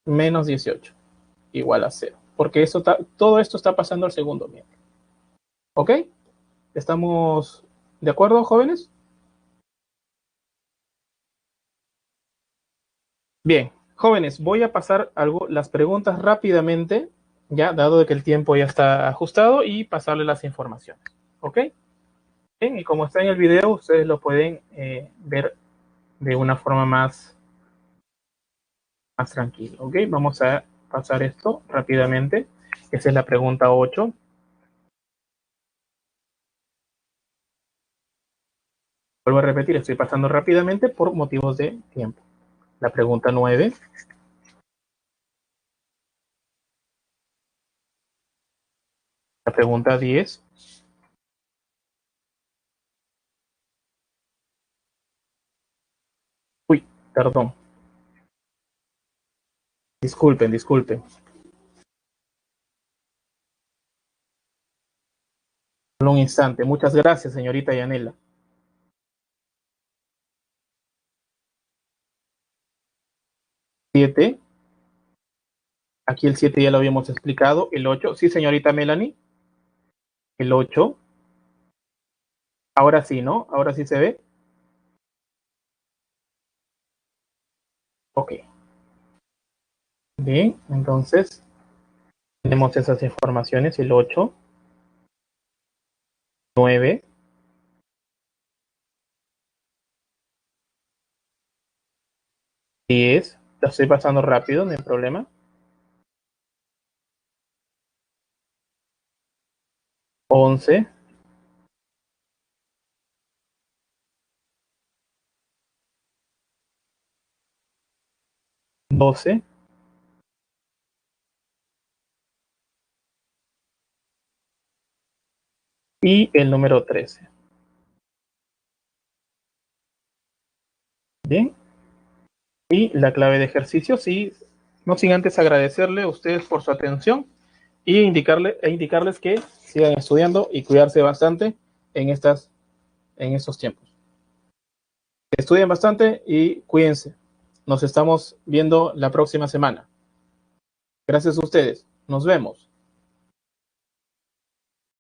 menos 18 igual a 0. Porque todo esto está pasando al segundo miembro. ¿Ok? ¿Estamos de acuerdo, jóvenes? Bien, jóvenes, voy a pasar las preguntas rápidamente, ya dado de que el tiempo ya está ajustado, y pasarle las informaciones. ¿Ok? Bien, y como está en el video, ustedes lo pueden ver de una forma más tranquila. ¿Ok? Vamos a pasar esto rápidamente. Esa es la pregunta 8. Vuelvo a repetir, estoy pasando rápidamente por motivos de tiempo. La pregunta 9. La pregunta 10. Uy, perdón. Disculpen. Solo un instante. Muchas gracias, señorita Yanela. 7. Aquí el 7 ya lo habíamos explicado. El 8. Sí, señorita Melanie. El 8. Ahora sí, ¿no? Ahora sí se ve. Ok. Bien, entonces tenemos esas informaciones. El 8, 9, 10. La estoy pasando rápido, no hay problema. 11, 12, y el número 13. Bien. Y la clave de ejercicio, sí, no sin antes agradecerle a ustedes por su atención y indicarles que sigan estudiando y cuidarse bastante en estos tiempos. Estudien bastante y cuídense. Nos estamos viendo la próxima semana. Gracias a ustedes. Nos vemos.